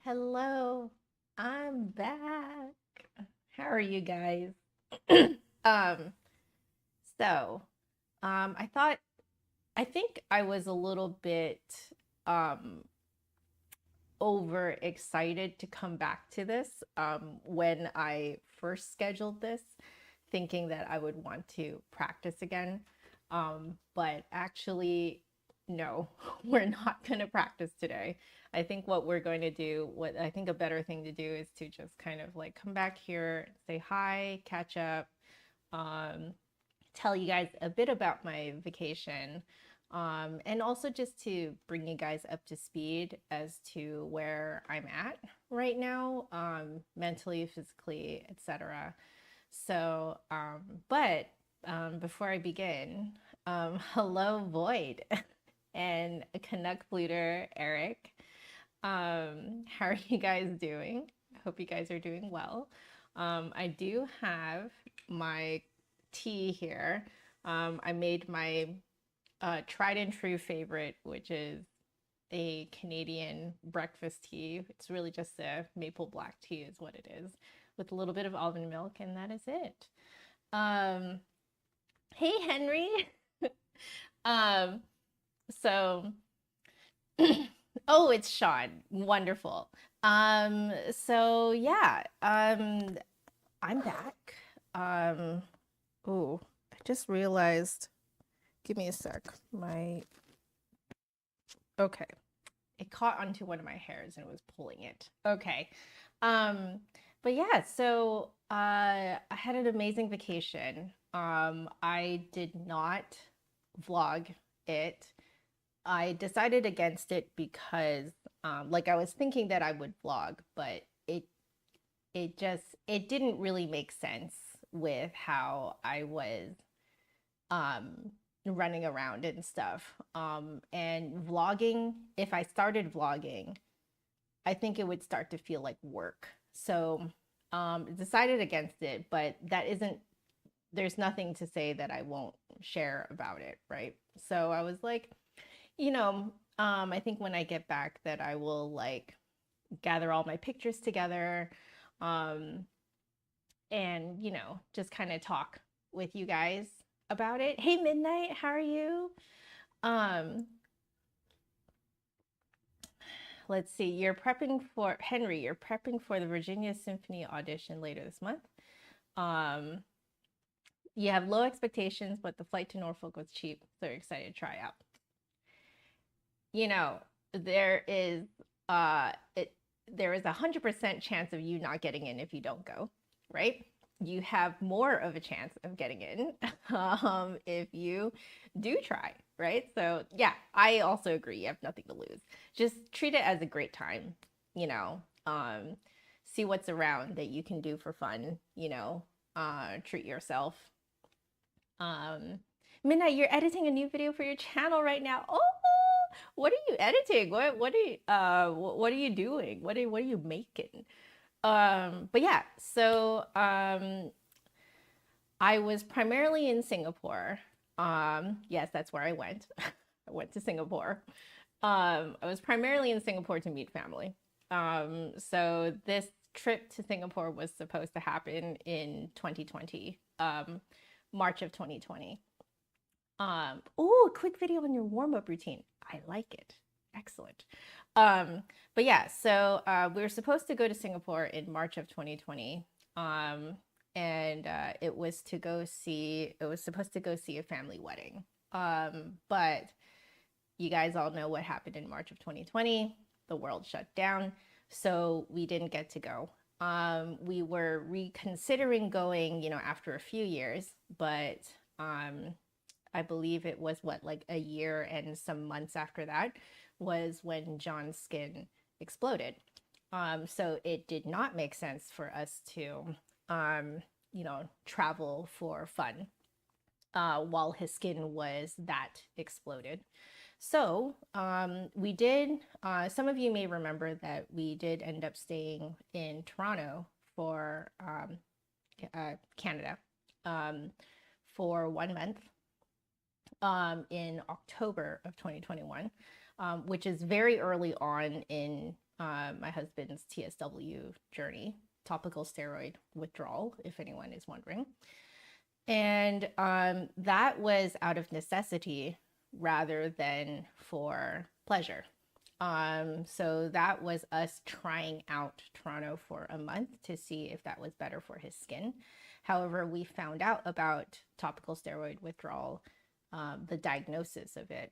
Hello, I'm back. How are you guys? um, so, I thought, I think I was a little bit um overexcited to come back to this when I first scheduled this, thinking that I would want to practice again. But actually, no, we're not going to practice today. I think what we're going to do, what I think a better thing to do is to just kind of like come back here, say hi, catch up, um, tell you guys a bit about my vacation, and also just to bring you guys up to speed as to where I'm at right now, mentally, physically, etc. So, before I begin, hello, Void, and Canuck Fluter, Eric. How are you guys doing? I hope you guys are doing well. I do have my tea here. I made my tried and true favorite, which is a Canadian breakfast tea. It's really just a maple black tea, is what it is, with a little bit of almond milk, and that is it. Um, hey, Henry. um, so, oh, it's Sean. Wonderful. So yeah, I'm back. Um, oh, I just realized. Give me a sec. Okay. It caught onto one of my hairs and it was pulling it. Okay. Um, but yeah, so I had an amazing vacation. I did not vlog it. I decided against it because like I was thinking that I would vlog, but it didn't really make sense with how I was um running around and stuff. And vlogging, if I started vlogging, I think it would start to feel like work. So decided against it, but that isn't, there's nothing to say that I won't share about it, right? So I was like, I think when I get back that I will like gather all my pictures together, um, and just kind of talk with you guys about it. Hey, Midnight, how are you? Um, let's see. You're prepping for Henry. You're prepping for the Virginia Symphony audition later this month. Um, you have low expectations, but the flight to Norfolk was cheap, so you're excited to try out. You know, there is uh, it there is 100% chance of you not getting in if you don't go, right? You have more of a chance of getting in if you do try, right? So yeah, I also agree. You have nothing to lose. Just treat it as a great time, you know. See what's around that you can do for fun, treat yourself. Um, Midnight, you're editing a new video for your channel right now. Oh, what are you editing? What are you doing? What are you making? But yeah, so I was primarily in Singapore. Yes, that's where I went. I went to Singapore. I was primarily in Singapore to meet family. So this trip to Singapore was supposed to happen in 2020, March of 2020. Oh, a quick video on your warm-up routine. I like it. Excellent. But yeah, so we were supposed to go to Singapore in March of 2020. And it was supposed to go see a family wedding. But you guys all know what happened in March of 2020. The world shut down, so we didn't get to go. We were reconsidering going, after a few years, but I believe it was like a year and some months after that was when John's skin exploded. So it did not make sense for us to, travel for fun while his skin was that exploded. So we did, some of you may remember that we did end up staying in Toronto for Canada for 1 month in October of 2021, which is very early on in my husband's TSW journey, topical steroid withdrawal, if anyone is wondering. And that was out of necessity rather than for pleasure. So that was us trying out Toronto for a month to see if that was better for his skin. However, we found out about topical steroid withdrawal, the diagnosis of it,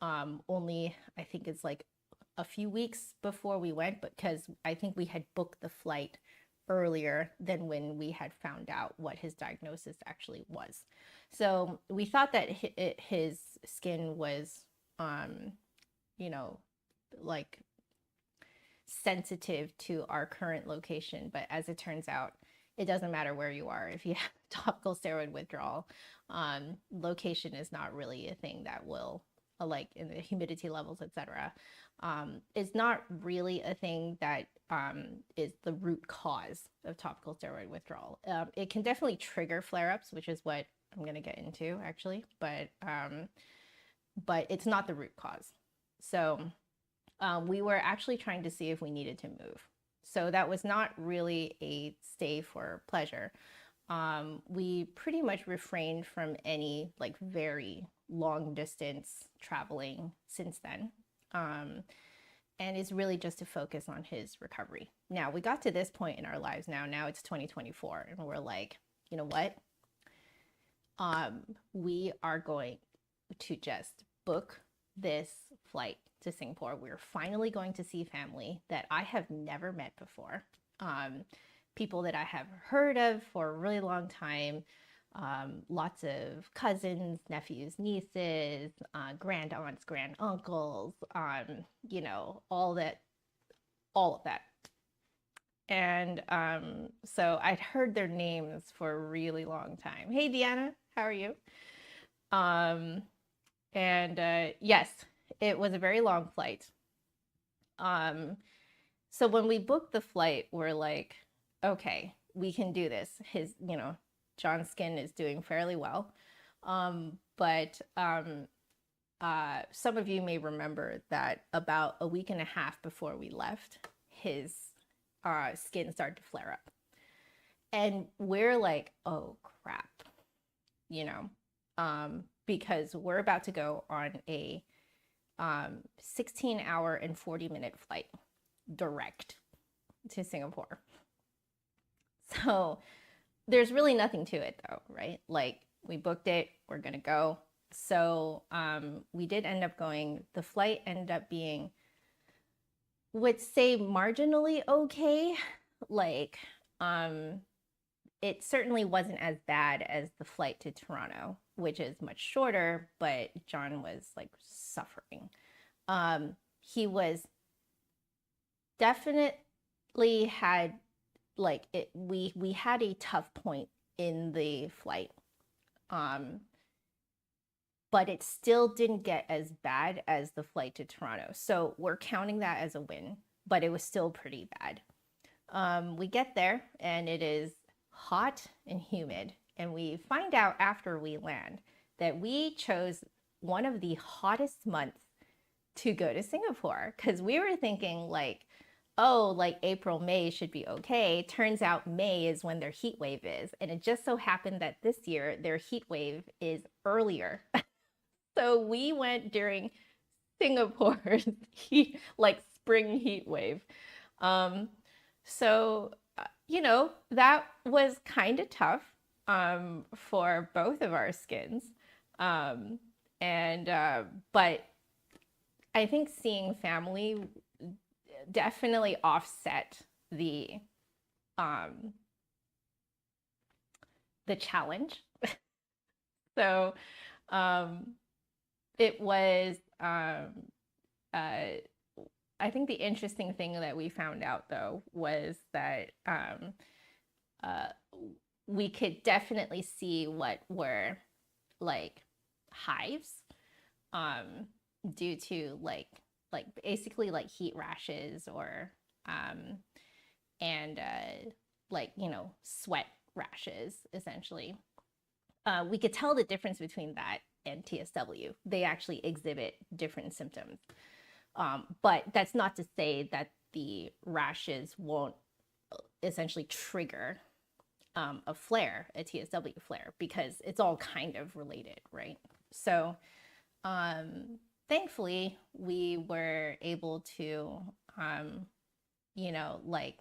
only I think it's like a few weeks before we went, because I think we had booked the flight earlier than when we had found out what his diagnosis actually was. So we thought that his skin was, you know, like sensitive to our current location, but as it turns out, it doesn't matter where you are. If you have topical steroid withdrawal, location is not really a thing that will, like in the humidity levels, etc. Is not really a thing that is the root cause of topical steroid withdrawal. It can definitely trigger flare-ups, which is what I'm going to get into actually, but it's not the root cause. So we were actually trying to see if we needed to move. So that was not really a stay for pleasure. We pretty much refrained from any like very long distance traveling since then. And it's really just to focus on his recovery. Now we got to this point in our lives now it's 2024 and we're like, you know what? We are going to just book this flight to Singapore. We're finally going to see family that I have never met before. People that I have heard of for a really long time. Lots of cousins, nephews, nieces, grand aunts, grand uncles, you know, all of that. And so I'd heard their names for a really long time. Hey, Deanna, how are you? Yes, it was a very long flight. So when we booked the flight, we're like, okay, we can do this. You know, John's skin is doing fairly well. But some of you may remember that about a week and a half before we left, his skin started to flare up. And we're like, oh crap, you know, because we're about to go on a 16-hour and 40-minute flight direct to Singapore. So there's really nothing to it though, right? Like we booked it, we're gonna go. So we did end up going. The flight ended up being, would say marginally okay. Like it certainly wasn't as bad as the flight to Toronto, which is much shorter, but John was like suffering. He was definitely had like it, we had a tough point in the flight. But it still didn't get as bad as the flight to Toronto. So we're counting that as a win, but it was still pretty bad. We get there and it is hot and humid. And we find out after we land that we chose one of the hottest months to go to Singapore, because we were thinking like, oh, like April, May should be okay. Turns out May is when their heat wave is. And it just so happened that this year their heat wave is earlier. So we went during Singapore's heat, like spring heat wave. So, you know, that was kind of tough for both of our skins. But I think seeing family definitely offset the challenge. So it was I think the interesting thing that we found out though was that we could definitely see what were like hives due to like basically like heat rashes or like, you know, sweat rashes essentially. We could tell the difference between that and TSW. They actually exhibit different symptoms. But that's not to say that the rashes won't essentially trigger a flare, a TSW flare, because it's all kind of related, right? So thankfully, we were able to, you know, like,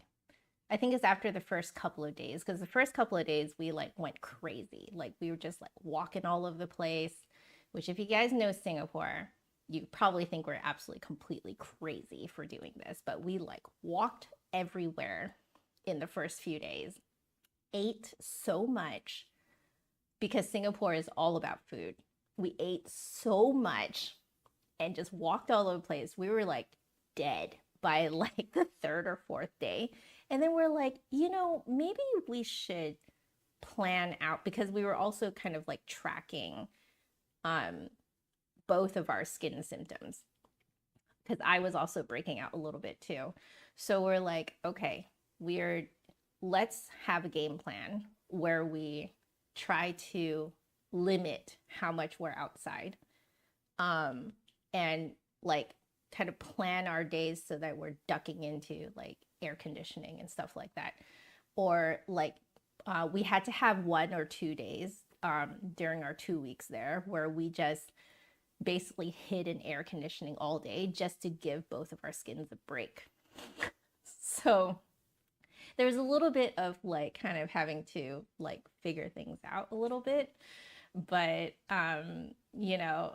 I think it's after the first couple of days, because the first couple of days we like went crazy. Like we were just like walking all over the place, which if you guys know Singapore, you probably think we're absolutely completely crazy for doing this, but we like walked everywhere in the first few days, ate so much because Singapore is all about food. We ate so much and just walked all over the place. We were like dead by like the third or fourth day. And then we're like, you know, maybe we should plan out, because we were also kind of like tracking both of our skin symptoms, because I was also breaking out a little bit too. So we're like, okay, let's have a game plan where we try to limit how much we're outside, and like kind of plan our days so that we're ducking into like air conditioning and stuff like that. Or like we had to have 1 or 2 days during our 2 weeks there where we just basically hid in air conditioning all day just to give both of our skins a break. So there was a little bit of like kind of having to like figure things out a little bit, but you know,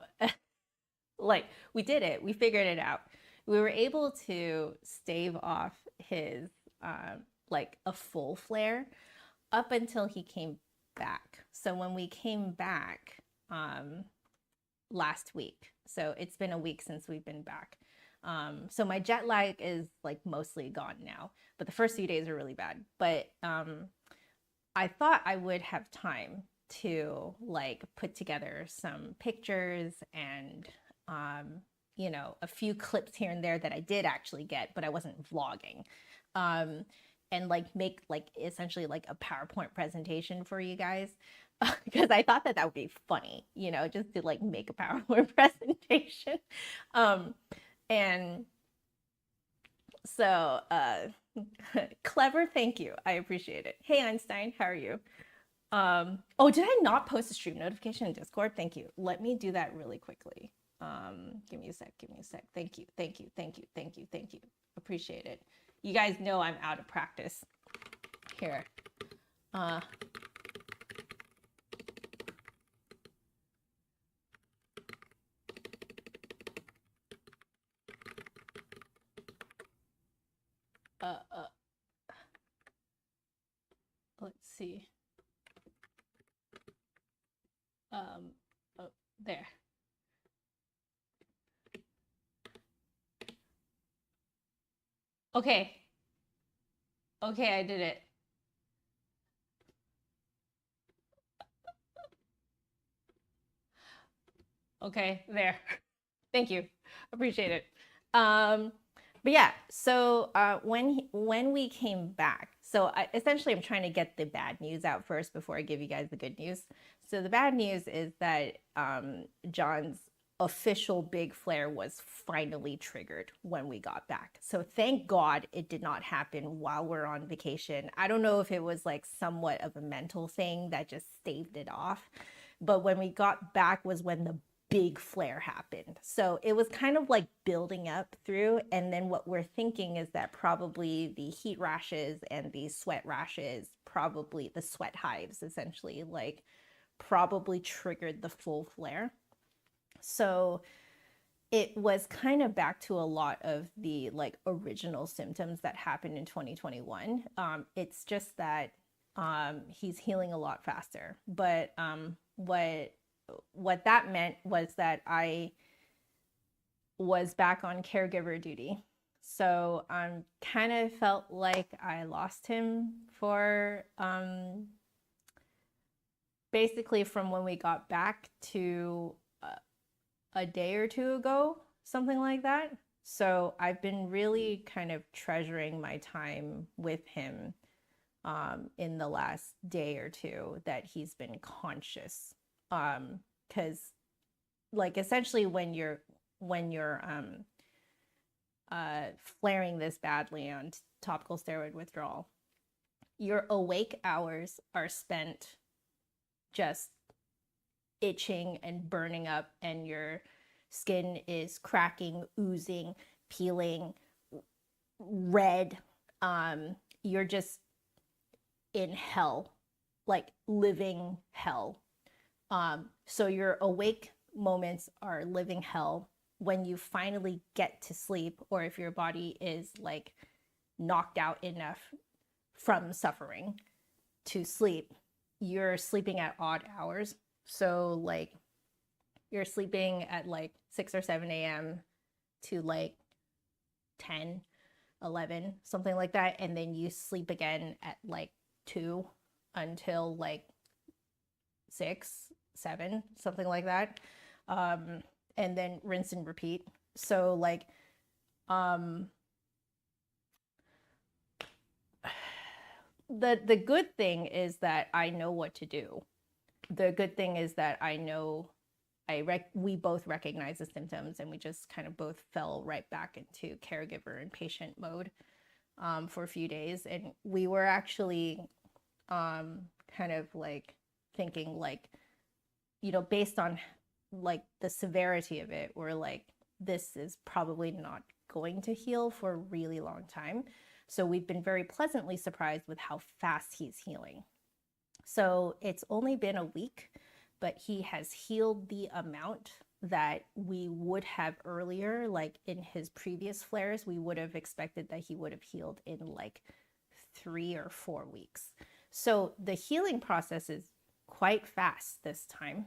like we did it, we figured it out. We were able to stave off his like a full flare up until he came back. So when we came back last week, so it's been a week since we've been back. So my jet lag is like mostly gone now, but the first few days are really bad. But I thought I would have time to like put together some pictures and you know, a few clips here and there that I did actually get, but I wasn't vlogging. And like make like essentially like a PowerPoint presentation for you guys, because I thought that that would be funny, you know, just to like make a PowerPoint presentation. And so clever, thank you, I appreciate it. Hey Einstein, how are you? Oh, did I not post a stream notification in Discord? Thank you. Let me do that really quickly. Give me a sec. Thank you. Appreciate it. You guys know I'm out of practice here. Let's see. Oh, there. Okay. Okay, I did it. Okay, there. Thank you. Appreciate it. But yeah, so when we came back, so essentially I'm trying to get the bad news out first before I give you guys the good news. So the bad news is that John's official big flare was finally triggered when we got back. So thank God it did not happen while we're on vacation. I don't know if it was like somewhat of a mental thing that just staved it off, but when we got back was when the big flare happened. So it was kind of like building up through, and then what we're thinking is that probably the heat rashes and the sweat rashes, probably the sweat hives essentially, like probably triggered the full flare. So it was kind of back to a lot of the like original symptoms that happened in 2021. It's just that he's healing a lot faster. But what that meant was that I was back on caregiver duty. So kind of felt like I lost him for basically from when we got back to a day or two ago, something like that. So I've been really kind of treasuring my time with him in the last day or two that he's been conscious. Because like essentially when you're flaring this badly on topical steroid withdrawal, your awake hours are spent just itching and burning up, and your skin is cracking, oozing, peeling, red. You're just in hell, like living hell. So your awake moments are living hell. When you finally get to sleep, or if your body is like knocked out enough from suffering to sleep, you're sleeping at odd hours. So like you're sleeping at like 6 or 7 a.m. to like 10, 11, something like that. And then you sleep again at like 2 until like 6, 7, something like that. And then rinse and repeat. So like, the good thing is that I know what to do. The good thing is that I know we both recognize the symptoms, and we just kind of both fell right back into caregiver and patient mode for a few days. And we were actually kind of like thinking like, you know, based on like the severity of it, we're like, this is probably not going to heal for a really long time. So we've been very pleasantly surprised with how fast he's healing. So it's only been a week, but he has healed the amount that we would have earlier. Like in his previous flares, we would have expected that he would have healed in like 3 or 4 weeks. So the healing process is quite fast this time.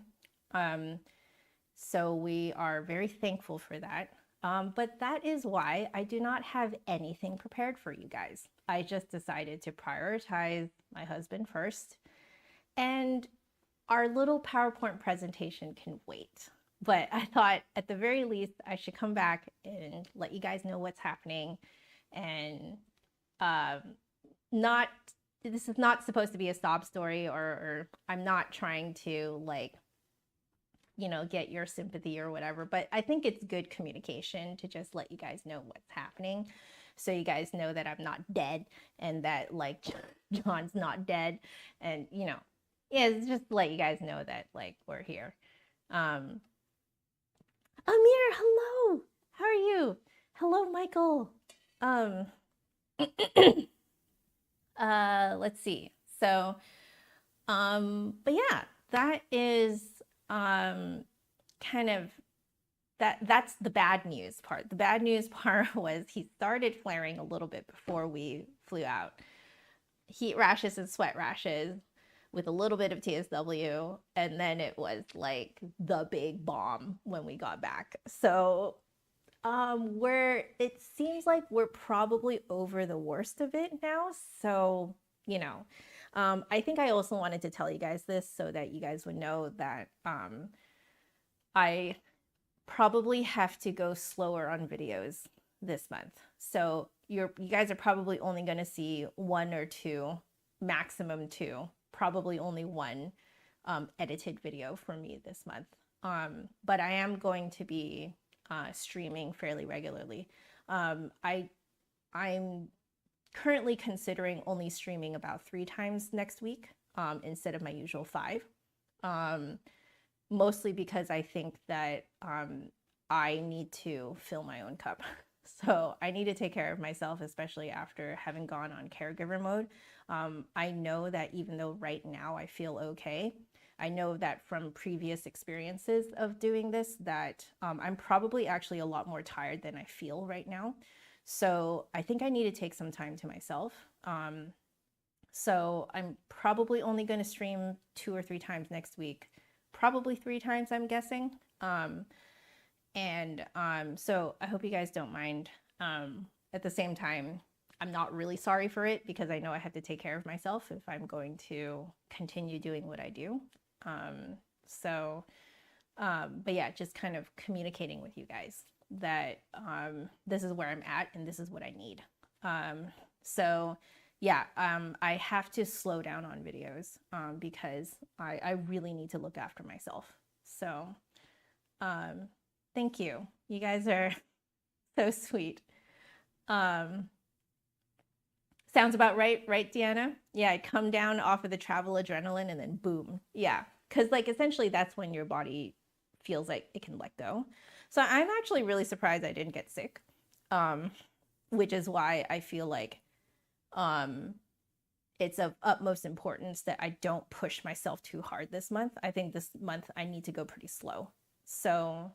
So we are very thankful for that. But that is why I do not have anything prepared for you guys. I just decided to prioritize my husband first, and our little PowerPoint presentation can wait. But I thought at the very least I should come back and let you guys know what's happening. And this is not supposed to be a sob story, or I'm not trying to like, you know, get your sympathy or whatever, but I think it's good communication to just let you guys know what's happening, so you guys know that I'm not dead, and that like John's not dead, and you know, yeah, it's just to let you guys know that like we're here. Amir, hello, how are you? Hello, Michael. Let's see. So but yeah, that is kind of that's the bad news part. The bad news part was he started flaring a little bit before we flew out. Heat rashes and sweat rashes with a little bit of TSW, and then it was like the big bomb when we got back. So it seems like we're probably over the worst of it now. So, you know, I think I also wanted to tell you guys this so that you guys would know that I probably have to go slower on videos this month. So you guys are probably only going to see 1 or 2, maximum 2, probably only 1 edited video from me this month. But I am going to be streaming fairly regularly. I'm currently considering only streaming about 3 times next week instead of my usual 5. Mostly because I think that I need to fill my own cup. So I need to take care of myself, especially after having gone on caregiver mode. I know that even though right now I feel okay, I know that from previous experiences of doing this that I'm probably actually a lot more tired than I feel right now. So I think I need to take some time to myself. So I'm probably only going to stream 2 or 3 times next week. Probably 3 times, I'm guessing. So I hope you guys don't mind. At the same time, I'm not really sorry for it, because I know I have to take care of myself if I'm going to continue doing what I do. But yeah, just kind of communicating with you guys that this is where I'm at and this is what I need. I have to slow down on videos because I really need to look after myself. So thank you. You guys are so sweet. Sounds about right, right, Deanna? Yeah, I'd come down off of the travel adrenaline and then boom. Yeah, because like essentially that's when your body feels like it can let go. So I'm actually really surprised I didn't get sick, which is why I feel like um, it's of utmost importance that I don't push myself too hard this month. I think this month I need to go pretty slow. So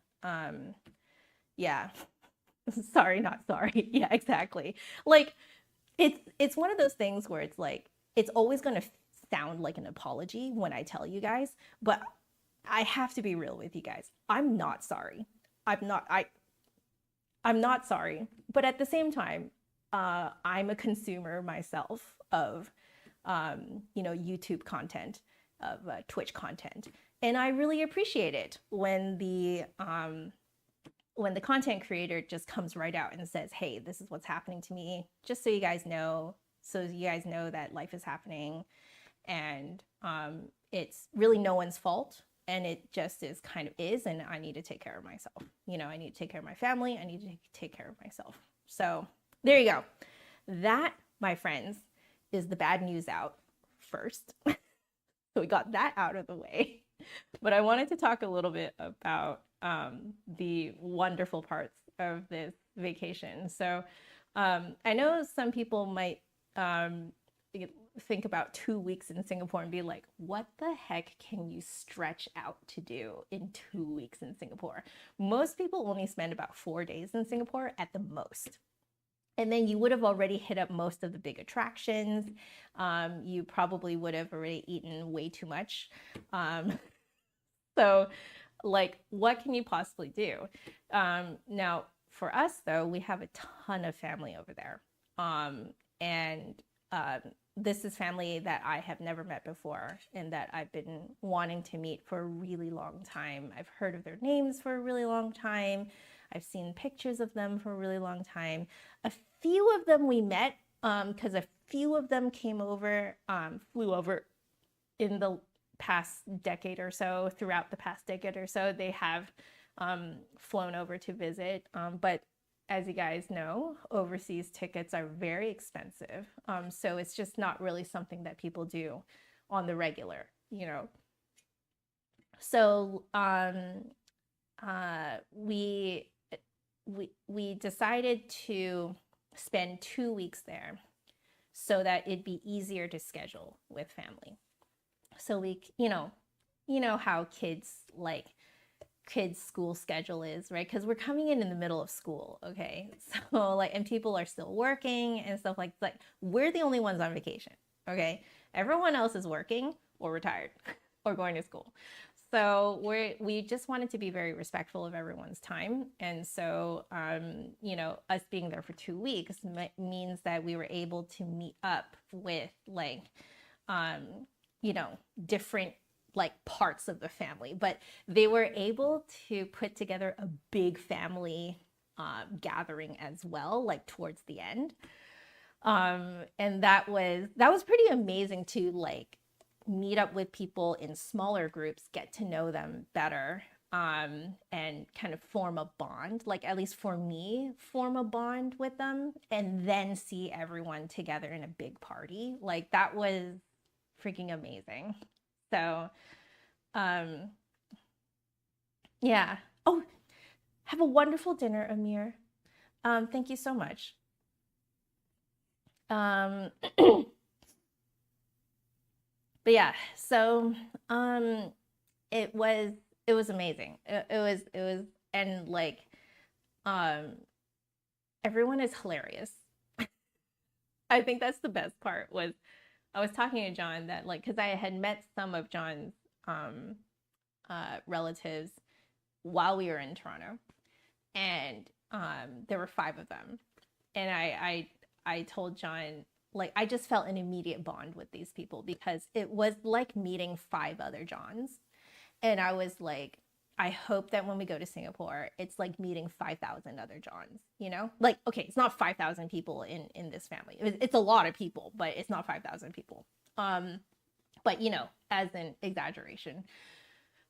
yeah, sorry, not sorry. Yeah, exactly. Like it's one of those things where it's like it's always going to sound like an apology when I tell you guys, but I have to be real with you guys. I'm not sorry. I'm not sorry. But at the same time, I'm a consumer myself of YouTube content, of Twitch content, and I really appreciate it when the content creator just comes right out and says, hey, this is what's happening to me, just so you guys know, that life is happening, and it's really no one's fault, and it just is kind of is, and I need to take care of myself. I need to take care of my family. I need to take care of myself. So there you go. That, my friends, is the bad news out first. So we got that out of the way. But I wanted to talk a little bit about the wonderful parts of this vacation. So I know some people might think about 2 weeks in Singapore and be like, what the heck can you stretch out to do in 2 weeks in Singapore? Most people only spend about 4 days in Singapore at the most. And then you would have already hit up most of the big attractions. You probably would have already eaten way too much. So like, what can you possibly do? Now, for us, though, we have a ton of family over there. And this is family that I have never met before and that I've been wanting to meet for a really long time. I've heard of their names for a really long time. I've seen pictures of them for a really long time. A few of them we met because a few of them flew over in the past decade or so. Throughout the past decade or so, they have flown over to visit. But as you guys know, overseas tickets are very expensive. So it's just not really something that people do on the regular, So we decided to spend 2 weeks there so that it'd be easier to schedule with family. So we, how kids school schedule is, right? Because we're coming in the middle of school, okay? So and people are still working and stuff like we're the only ones on vacation, okay? Everyone else is working or retired or going to school. So we just wanted to be very respectful of everyone's time. And so, us being there for 2 weeks means that we were able to meet up with different parts of the family, but they were able to put together a big family gathering as well, towards the end. And that was pretty amazing to meet up with people in smaller groups, get to know them better, and kind of form a bond, at least for me, form a bond with them, and then see everyone together in a big party. That was freaking amazing. So, yeah. Oh, have a wonderful dinner, Amir. Thank you so much. But yeah, so it was amazing. It was and everyone is hilarious. I think that's the best part. Was I was talking to John that because I had met some of John's relatives while we were in Toronto, and there were 5 of them, and I told John, I just felt an immediate bond with these people because it was like meeting 5 other Johns. And I was like, I hope that when we go to Singapore, it's like meeting 5,000 other Johns, okay, it's not 5,000 people in this family. It's a lot of people, but it's not 5,000 people. But as an exaggeration.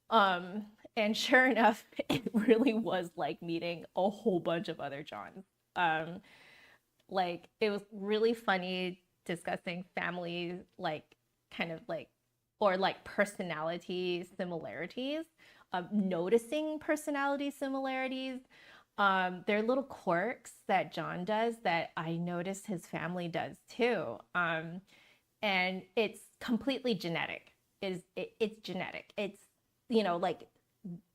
And sure enough, it really was like meeting a whole bunch of other Johns. Like it was really funny discussing family, like kind of like, or like personality similarities, noticing personality similarities. There are little quirks that John does that I notice his family does too. And it's completely genetic. It's genetic. It's, you know, like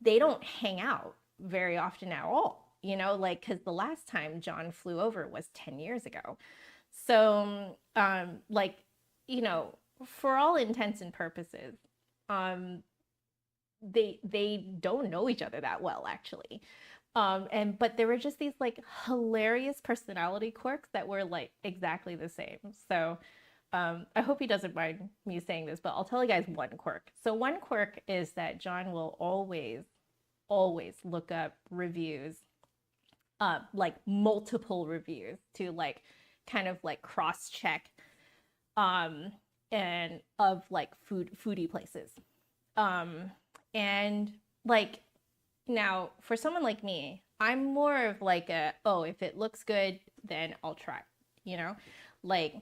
they don't hang out very often at all, you know, like because the last time John flew over was 10 years ago. So, like, you know, for all intents and purposes, um, they don't know each other that well, actually. And but there were just these like hilarious personality quirks that were like exactly the same. So, I hope he doesn't mind me saying this, but I'll tell you guys one quirk. So one quirk is that John will always look up reviews, like multiple reviews to like kind of like cross check, and of like foodie places. And like now for someone like me, I'm more of like a, oh, if it looks good, then I'll try, you know, like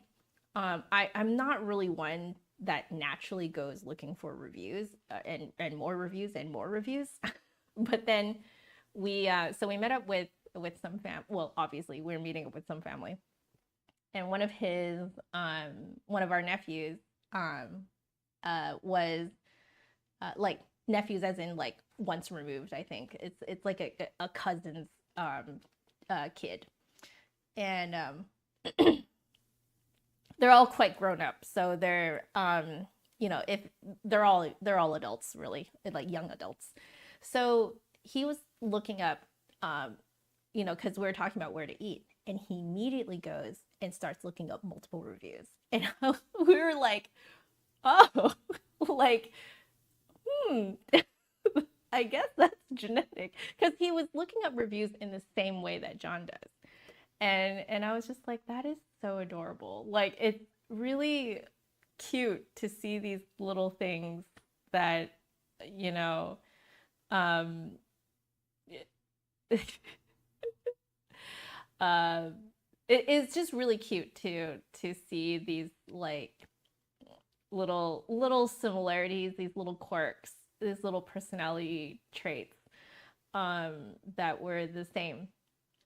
I'm not really one that naturally goes looking for reviews, and more reviews and more reviews. But then so we met up with some well, obviously we were meeting up with some family, and one of our nephews was like nephews as in like once removed, I think. It's like a cousin's kid. And they're all quite grown up, so they're you know, if they're all adults, really, like young adults. So he was looking up, you know, because we were talking about where to eat, and he immediately goes and starts looking up multiple reviews, and we were like, oh, like, I guess that's genetic, because he was looking up reviews in the same way that John does. And I was just like, that is so adorable. Like it's really cute to see these little things that, you know, um uh, it's just really cute to see these like little similarities, these little quirks, these little personality traits, that were the same.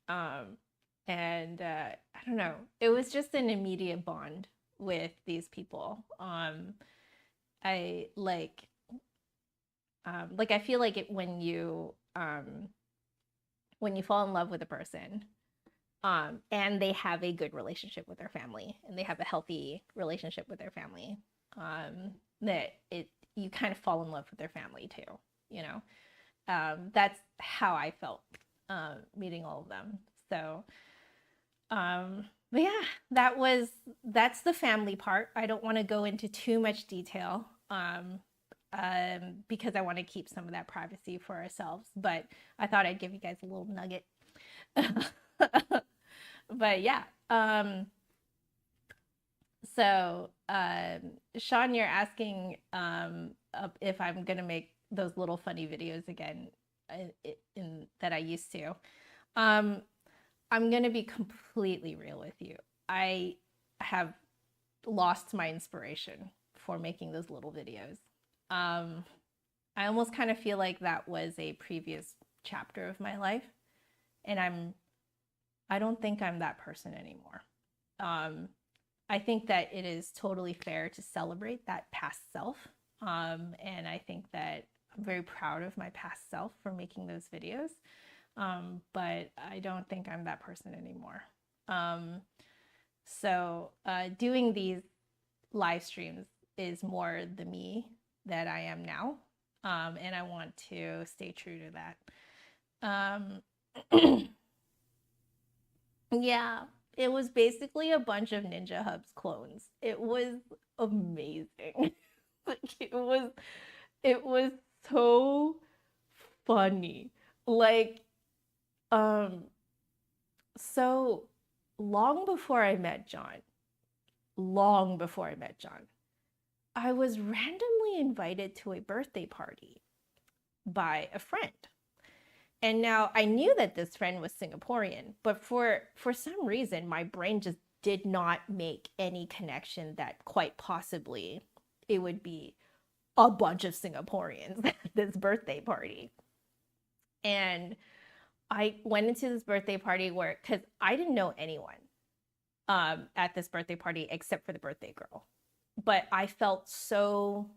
Um, and I don't know, it was just an immediate bond with these people. I like I feel like it when you fall in love with a person, and they have a good relationship with their family, and they have a healthy relationship with their family, that it you kind of fall in love with their family too, you know. That's how I felt meeting all of them. So, but yeah, that's the family part. I don't want to go into too much detail, because I want to keep some of that privacy for ourselves. But I thought I'd give you guys a little nugget. But yeah, so Sean, you're asking if I'm gonna make those little funny videos again, that I used to. I'm gonna be completely real with you. I have lost my inspiration for making those little videos. I almost kind of feel like that was a previous chapter of my life, and I don't think I'm that person anymore. I think that it is totally fair to celebrate that past self. And I think that I'm very proud of my past self for making those videos. But I don't think I'm that person anymore. So doing these live streams is more the me that I am now. And I want to stay true to that. Yeah, it was basically a bunch of Ninja Hubs clones. It was amazing. Like it was so funny. Like, so long before I met John, I was randomly invited to a birthday party by a friend. And now I knew that this friend was Singaporean, but for some reason, my brain just did not make any connection that quite possibly it would be a bunch of Singaporeans at this birthday party. And I went into this birthday party where, because I didn't know anyone at this birthday party except for the birthday girl. But I felt so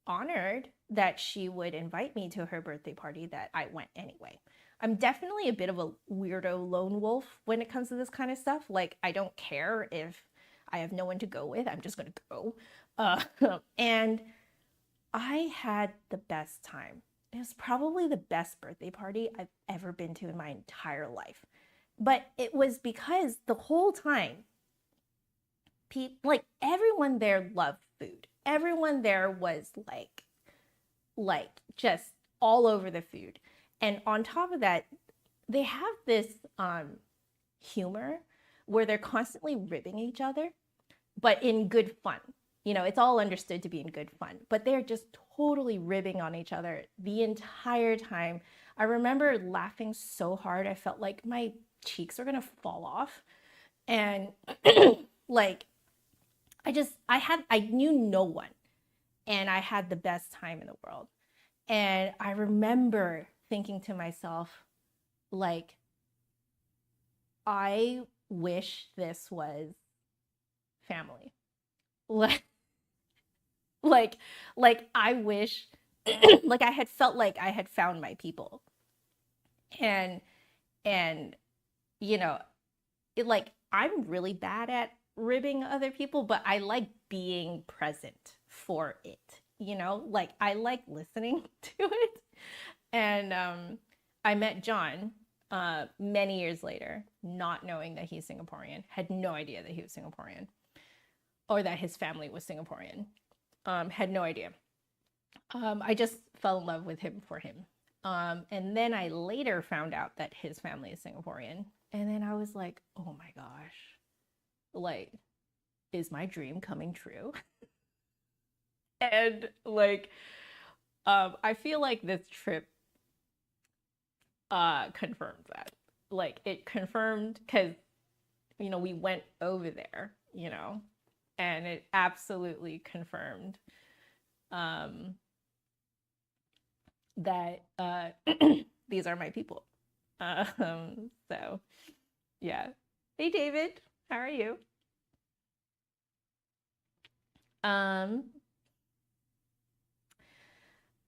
honored that she would invite me to her birthday party that I went anyway. I'm definitely a bit of a weirdo lone wolf when it comes to this kind of stuff. Like, I don't care if I have no one to go with, I'm just gonna go. And I had the best time. It was probably the best birthday party I've ever been to in my entire life. But it was because the whole time, like everyone there loved food. Everyone there was like just all over the food. And on top of that, they have this humor where they're constantly ribbing each other, but in good fun. You know, it's all understood to be in good fun, but they're just totally ribbing on each other the entire time. I remember laughing so hard, I felt like my cheeks were gonna fall off. And like, I knew no one, and I had the best time in the world. And I remember thinking to myself, like, I wish this was family. Like I wish like I had felt like I had found my people. And you know, like I'm really bad at ribbing other people, but I like being present for it. You know, like I like listening to it. And I met John many years later, not knowing that he's Singaporean, had no idea that he was Singaporean or that his family was Singaporean. Had no idea. I just fell in love with him for him. And then I later found out that his family is Singaporean. And then I was like, oh my gosh, like, is my dream coming true? And like, I feel like this trip confirmed that. Like, it confirmed, because, you know, we went over there, you know, and it absolutely confirmed that these are my people. So yeah. Hey David, how are you?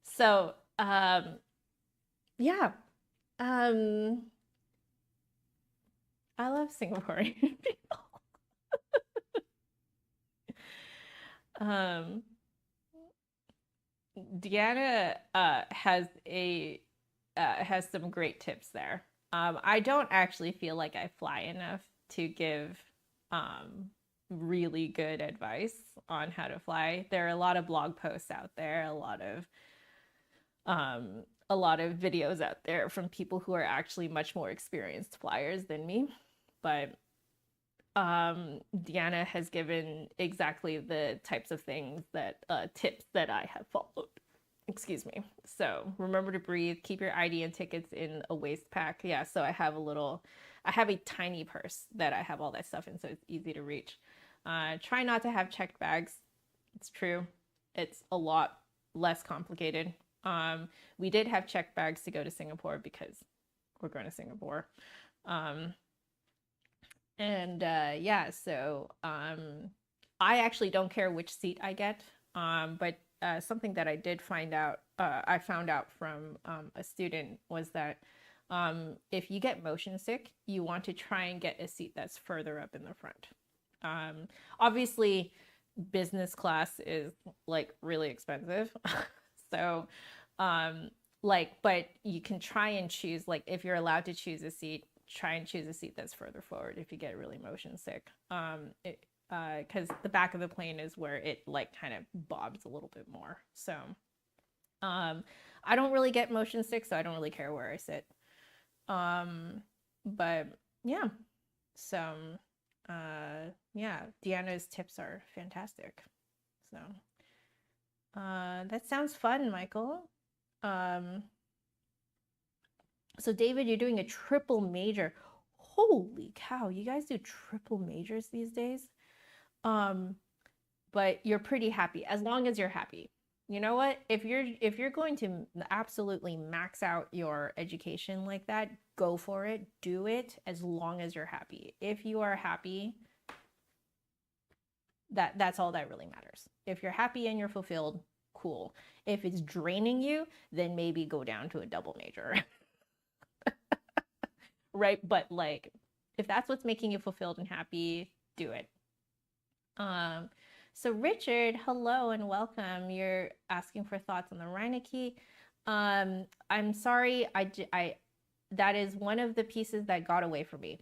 So yeah. I love Singaporean people. Deanna has some great tips there. I don't actually feel like I fly enough to give really good advice on how to fly. There are a lot of blog posts out there, a lot of videos out there from people who are actually much more experienced flyers than me. But Deanna has given exactly the types of things that tips that I have followed. Excuse me. So remember to breathe, keep your ID and tickets in a waist pack. Yeah, so I have a tiny purse that I have all that stuff in, so it's easy to reach. Try not to have checked bags. It's true. It's a lot less complicated. We did have checked bags to go to Singapore because we're going to Singapore. Yeah, so I actually don't care which seat I get, but something that I found out from a student was that if you get motion sick, you want to try and get a seat that's further up in the front. Obviously, business class is like really expensive, so but you can try and choose, like, if you're allowed to choose a seat, try and choose a seat that's further forward if you get really motion sick. Because the back of the plane is where it like kind of bobs a little bit more. So I don't really get motion sick, so I don't really care where I sit. But yeah, so yeah, Deanna's tips are fantastic. So that sounds fun, Michael. So David, you're doing a triple major. Holy cow, you guys do triple majors these days? But you're pretty happy as long as you're happy. You know what? If you're going to absolutely max out your education like that, go for it. Do it as long as you're happy. If you are happy, that's all that really matters. If you're happy and you're fulfilled, cool. If it's draining you, then maybe go down to a double major. Right? But like if that's what's making you fulfilled and happy, do it. So Richard, hello and welcome. You're asking for thoughts on the Reinecke. I'm sorry, I that is one of the pieces that got away from me.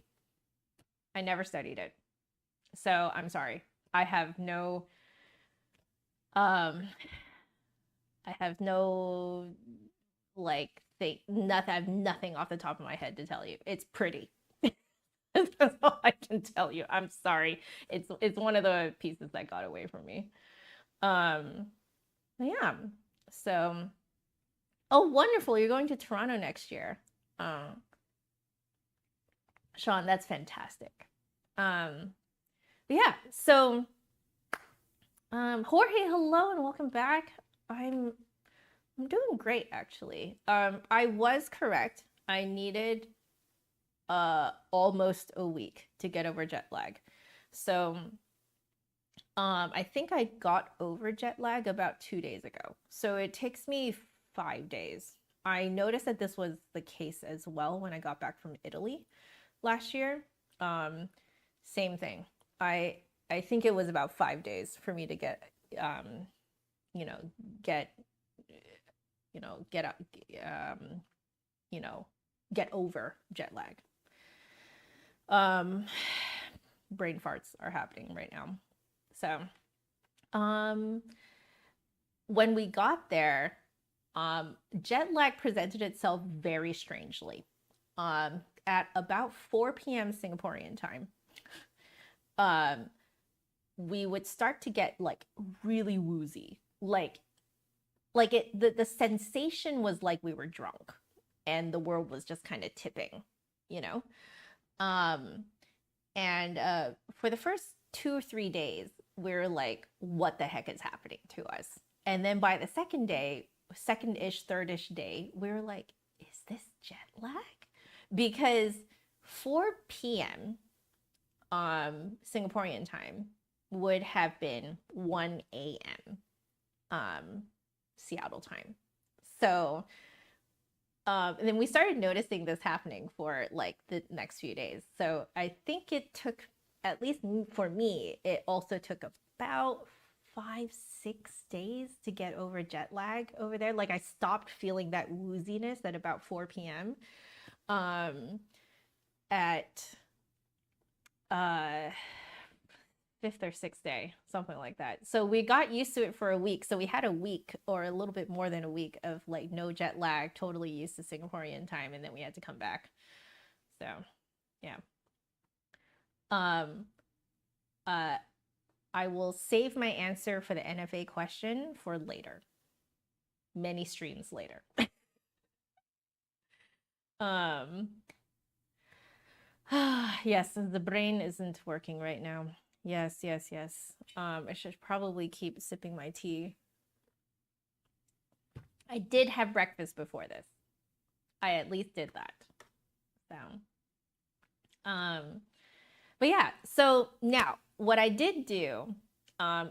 I never studied it. So I'm sorry. I have no like nothing. I have nothing off the top of my head to tell you. It's pretty. That's all I can tell you. I'm sorry. It's one of the pieces that got away from me. Yeah. So, oh, wonderful. You're going to Toronto next year. Sean, that's fantastic. Yeah. So, Jorge, hello and welcome back. I'm doing great actually. I was correct. I needed almost a week to get over jet lag. So I think I got over jet lag about 2 days ago. So it takes me 5 days. I noticed that this was the case as well when I got back from Italy last year. Same thing. I think it was about 5 days for me to get get over jet lag. Brain farts are happening right now. So, when we got there, jet lag presented itself very strangely. At about 4 p.m. Singaporean time, we would start to get like really woozy, like the sensation was like we were drunk and the world was just kind of tipping, you know. And for the first 2 or 3 days, we're like, what the heck is happening to us? And then by the second-ish, third-ish day, we're like, is this jet lag? Because 4 p.m. Singaporean time would have been 1 a.m. Seattle time. So and then we started noticing this happening for like the next few days. So I think it took, at least for me, it also took about 5-6 days to get over jet lag over there. Like I stopped feeling that wooziness at about 4 p.m. At 5th or 6th day, something like that. So we got used to it for a week. So we had a week or a little bit more than a week of like no jet lag, totally used to Singaporean time, and then we had to come back. So yeah. I will save my answer for the NFA question for later. Many streams later. Yes, the brain isn't working right now. Yes. I should probably keep sipping my tea. I did have breakfast before this. I at least did that. So, but yeah, so now what I did do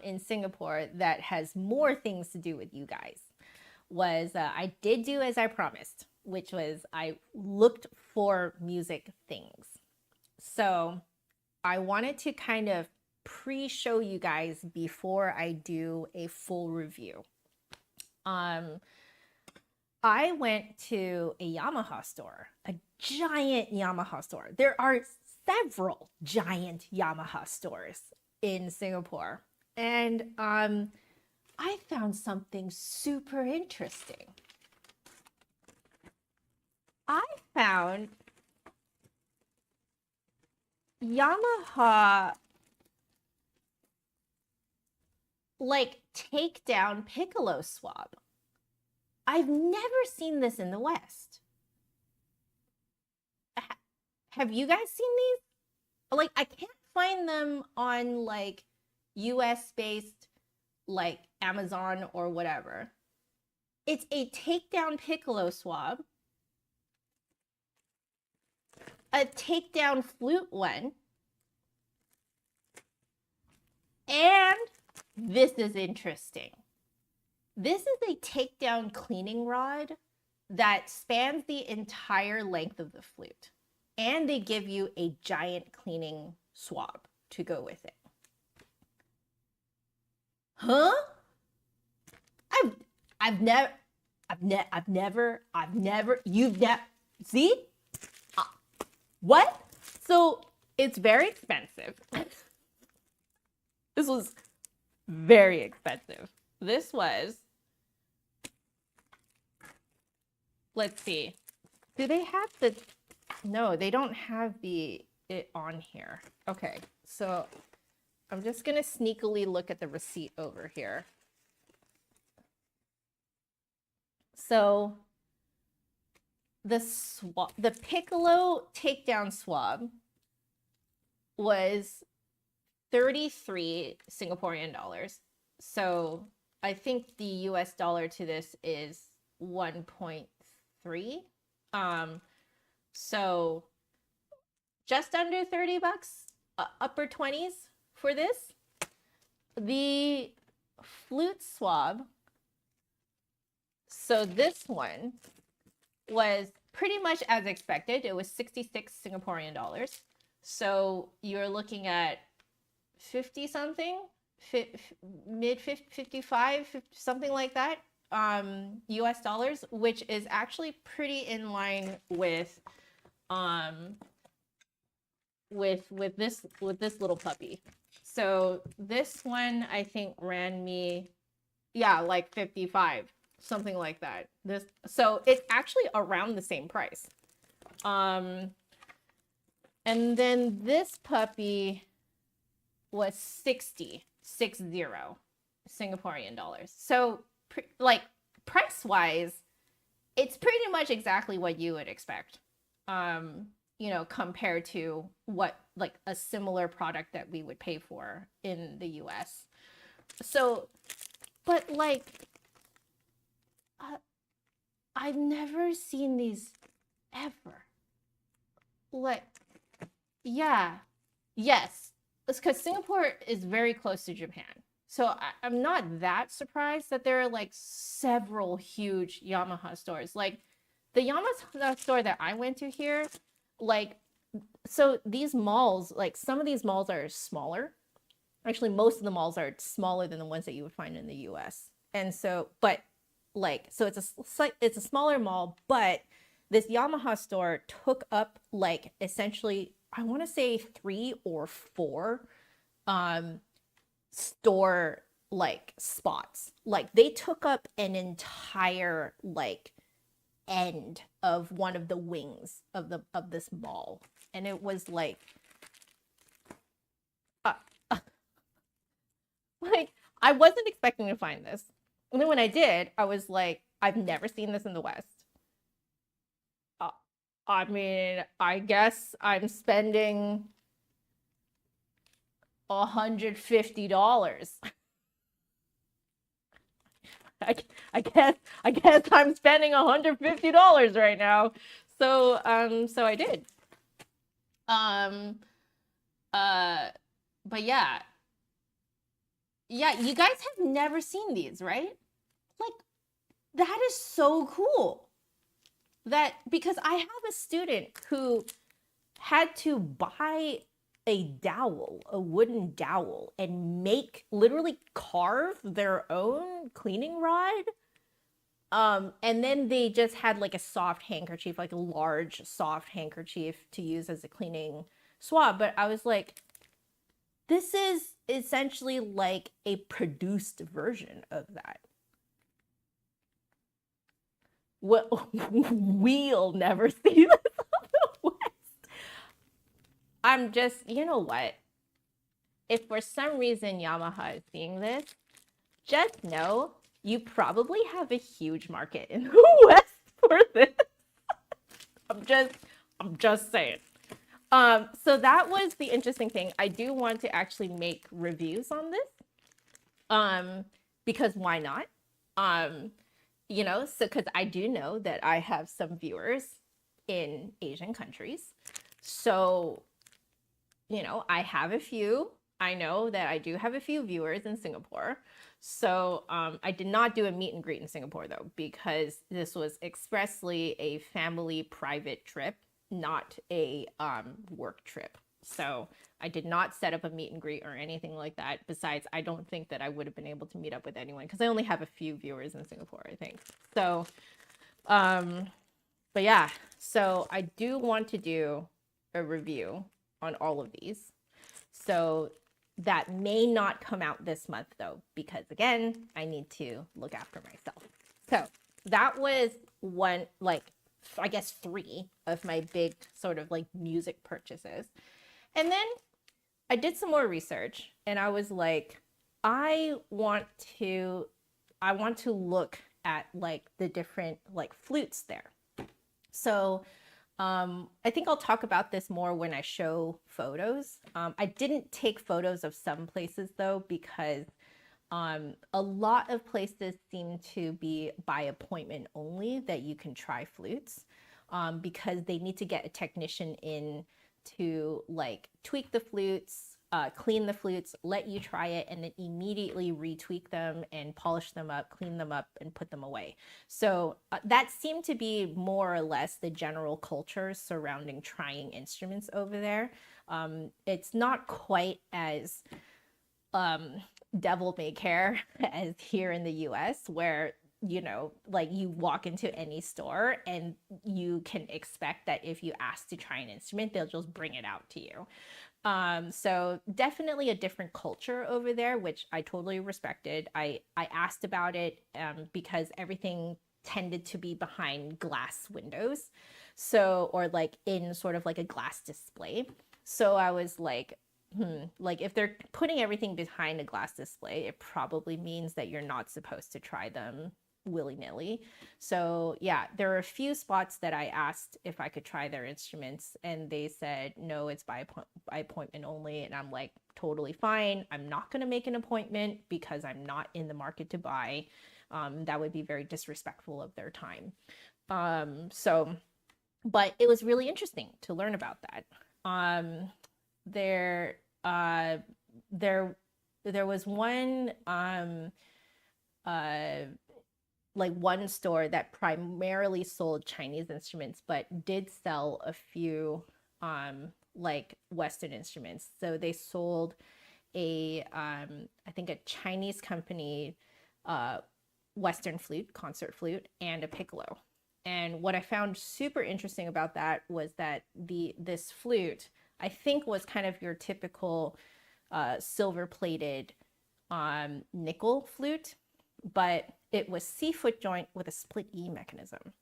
in Singapore that has more things to do with you guys was I did do as I promised, which was I looked for music things. So I wanted to kind of pre-show you guys before I do a full review. I went to a Yamaha store, a giant Yamaha store. There are several giant Yamaha stores in Singapore. And I found something super interesting. I found Yamaha like takedown piccolo swab. I've never seen this in the West. have you guys seen these? Like, I can't find them on like US based like Amazon or whatever. It's a takedown piccolo swab, a takedown flute one, and this is interesting. This is a takedown cleaning rod that spans the entire length of the flute. And they give you a giant cleaning swab to go with it. Huh? You've never, see? What? So it's very expensive. This was very expensive. This was, let's see. Do they have the, no, they don't have it on here. Okay, so I'm just gonna sneakily look at the receipt over here. So the piccolo takedown swab was 33 Singaporean dollars. So I think the US dollar to this is 1.3. So just under 30 bucks, upper 20s for this. The flute swab, so this one was pretty much as expected. It was 66 Singaporean dollars. So you're looking at 50 something, mid 55, something like that, US dollars, which is actually pretty in line with this little puppy. So this one I think ran me, yeah, like 55, something like that. So it's actually around the same price. And then this puppy was 60 Singaporean dollars. So like price-wise, it's pretty much exactly what you would expect. You know, compared to what like a similar product that we would pay for in the US. So, but like, I've never seen these ever. Like, yeah, yes. It's because Singapore is very close to Japan. So I'm not that surprised that there are like several huge Yamaha stores. Like the Yamaha store that I went to here, like, so these malls, like some of these malls are smaller. Actually, most of the malls are smaller than the ones that you would find in the US. And so, but like, so it's a smaller mall, but this Yamaha store took up like essentially, I want to say 3 or 4 store like spots. Like they took up an entire like end of one of the wings of this mall, and it was like like I wasn't expecting to find this, and then when I did, I was like, I've never seen this in the West. I mean, I guess I'm spending $150. I guess I'm spending $150 right now. So so I did. But yeah. Yeah, you guys have never seen these, right? Like, that is so cool. That, because I have a student who had to buy a dowel, a wooden dowel, and literally carve their own cleaning rod. And then they just had like a soft handkerchief, like a large soft handkerchief to use as a cleaning swab. But I was like, this is essentially like a produced version of that. We'll never see this on the West. I'm just, you know what? If for some reason Yamaha is seeing this, just know you probably have a huge market in the West for this. I'm just saying. So that was the interesting thing. I do want to actually make reviews on this, because why not? You know, so because I do know that I have some viewers in Asian countries. So, you know, I have a few. I know that I do have a few viewers in Singapore. So I did not do a meet and greet in Singapore though, because this was expressly a family private trip, not a work trip. So I did not set up a meet and greet or anything like that. Besides, I don't think that I would have been able to meet up with anyone because I only have a few viewers in Singapore, I think. So, but yeah, so I do want to do a review on all of these. So that may not come out this month though, because again, I need to look after myself. So that was one, like, I guess 3 of my big sort of like music purchases. And then I did some more research and I was like, I want to look at like the different like flutes there. So I think I'll talk about this more when I show photos. I didn't take photos of some places though, because a lot of places seem to be by appointment only that you can try flutes, because they need to get a technician in to like tweak the flutes, clean the flutes, let you try it, and then immediately retweak them and polish them up, clean them up, and put them away. So that seemed to be more or less the general culture surrounding trying instruments over there. It's not quite as devil may care as here in the US, where you know, like you walk into any store and you can expect that if you ask to try an instrument, they'll just bring it out to you. So definitely a different culture over there, which I totally respected. I asked about it because everything tended to be behind glass windows. So, or like in sort of like a glass display. So I was like, like if they're putting everything behind a glass display, it probably means that you're not supposed to try them willy-nilly. So yeah, there are a few spots that I asked if I could try their instruments and they said no, it's by appointment only. And I'm like, totally fine, I'm not going to make an appointment because I'm not in the market to buy. That would be very disrespectful of their time. So but it was really interesting to learn about that. There was one like one store that primarily sold Chinese instruments, but did sell a few like Western instruments. So they sold a I think a Chinese company Western flute, concert flute, and a piccolo. And what I found super interesting about that was that this flute, I think, was kind of your typical silver-plated nickel flute, but it was C-foot joint with a split E mechanism.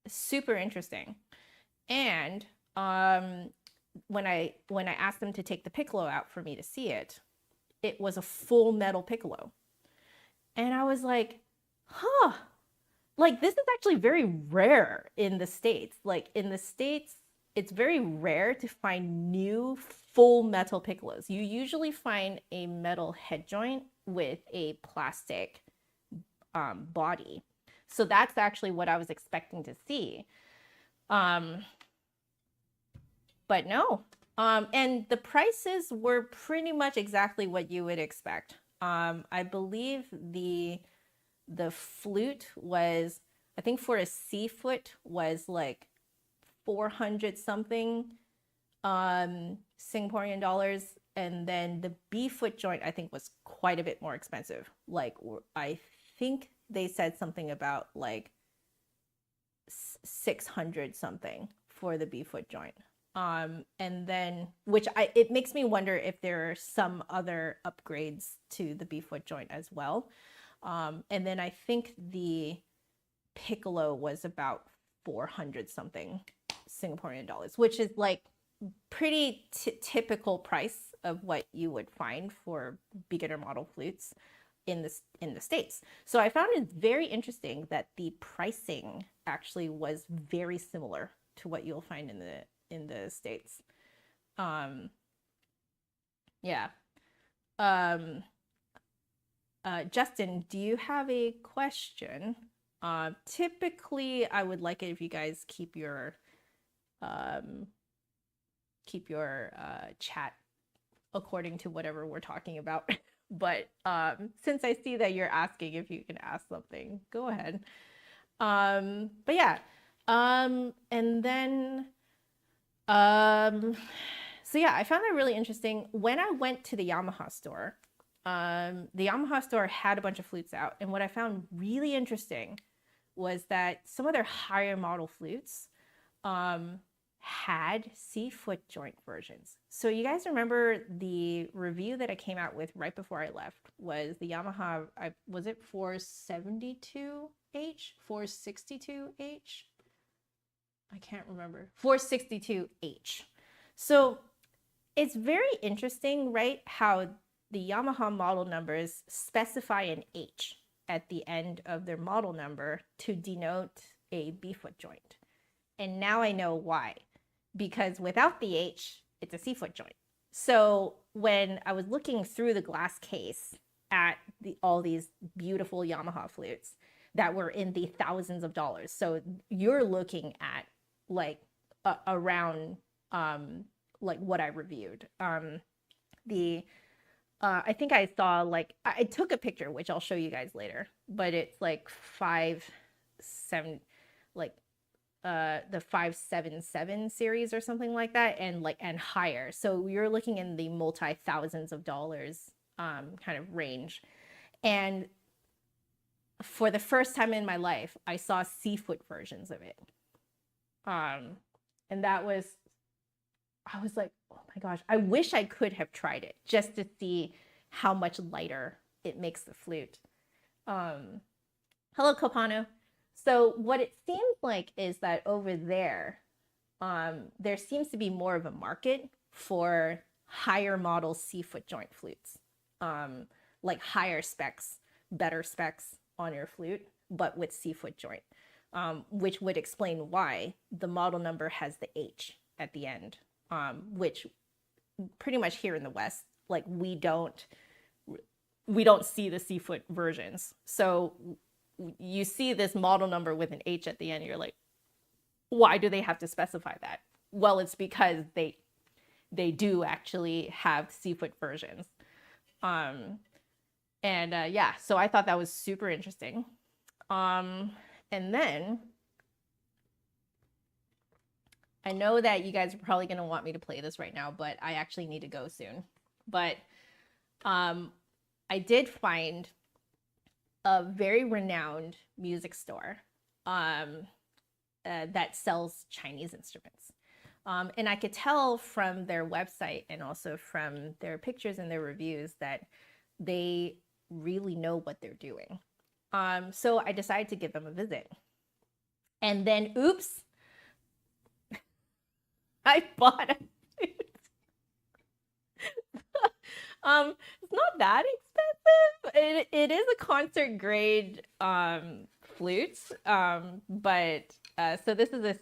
Super interesting. And when I asked them to take the piccolo out for me to see it, it was a full metal piccolo. And I was like, huh, like this is actually very rare in the States. Like in the States, it's very rare to find new full metal piccolos. You usually find a metal head joint with a plastic body. So that's actually what I was expecting to see. But no. And the prices were pretty much exactly what you would expect. I believe the flute was, I think for a C foot was like 400 something Singaporean dollars, and then the B foot joint I think was quite a bit more expensive. Like I think they said something about like 600 something for the B foot joint. And then it makes me wonder if there are some other upgrades to the B foot joint as well. And then I think the piccolo was about 400 something Singaporean dollars, which is like pretty typical price of what you would find for beginner model flutes in the States. So I found it very interesting that the pricing actually was very similar to what you'll find in in the States. Yeah. Justin, do you have a question? Typically, I would like it if you guys keep your chat according to whatever we're talking about. But since I see that you're asking if you can ask something, go ahead. But yeah, and then so yeah, I found that really interesting. When I went to the Yamaha store, the Yamaha store had a bunch of flutes out, and what I found really interesting was that some of their higher model flutes had C foot joint versions. So you guys remember the review that I came out with right before I left was the Yamaha, was it 472H? 462H? I can't remember. 462H. So it's very interesting, right, how the Yamaha model numbers specify an H at the end of their model number to denote a B foot joint. And now I know why. Because without the H, it's a C foot joint. So when I was looking through the glass case at all these beautiful Yamaha flutes that were in the thousands of dollars, so you're looking at like around like what I reviewed. I think I saw like I took a picture, which I'll show you guys later, but it's like 5.7, like the 577 series or something like that, and higher. So you're looking in the multi thousands of dollars kind of range. And for the first time in my life, I saw C foot versions of it. And that was, I was like, oh my gosh, I wish I could have tried it just to see how much lighter it makes the flute. Hello, Copano. So what it seems like is that over there, there seems to be more of a market for higher model C foot joint flutes, like higher specs, better specs on your flute, but with C foot joint, which would explain why the model number has the H at the end, which pretty much here in the West, like we don't see the C foot versions. So you see this model number with an H at the end, you're like, why do they have to specify that? Well, it's because they do actually have C foot versions. Yeah, so I thought that was super interesting. And then I know that you guys are probably going to want me to play this right now, but I actually need to go soon. But I did find a very renowned music store that sells Chinese instruments. And I could tell from their website and also from their pictures and their reviews that they really know what they're doing. So I decided to give them a visit. And then, oops, I bought a flute. It's not that expensive. It is a concert grade flute. But so this is a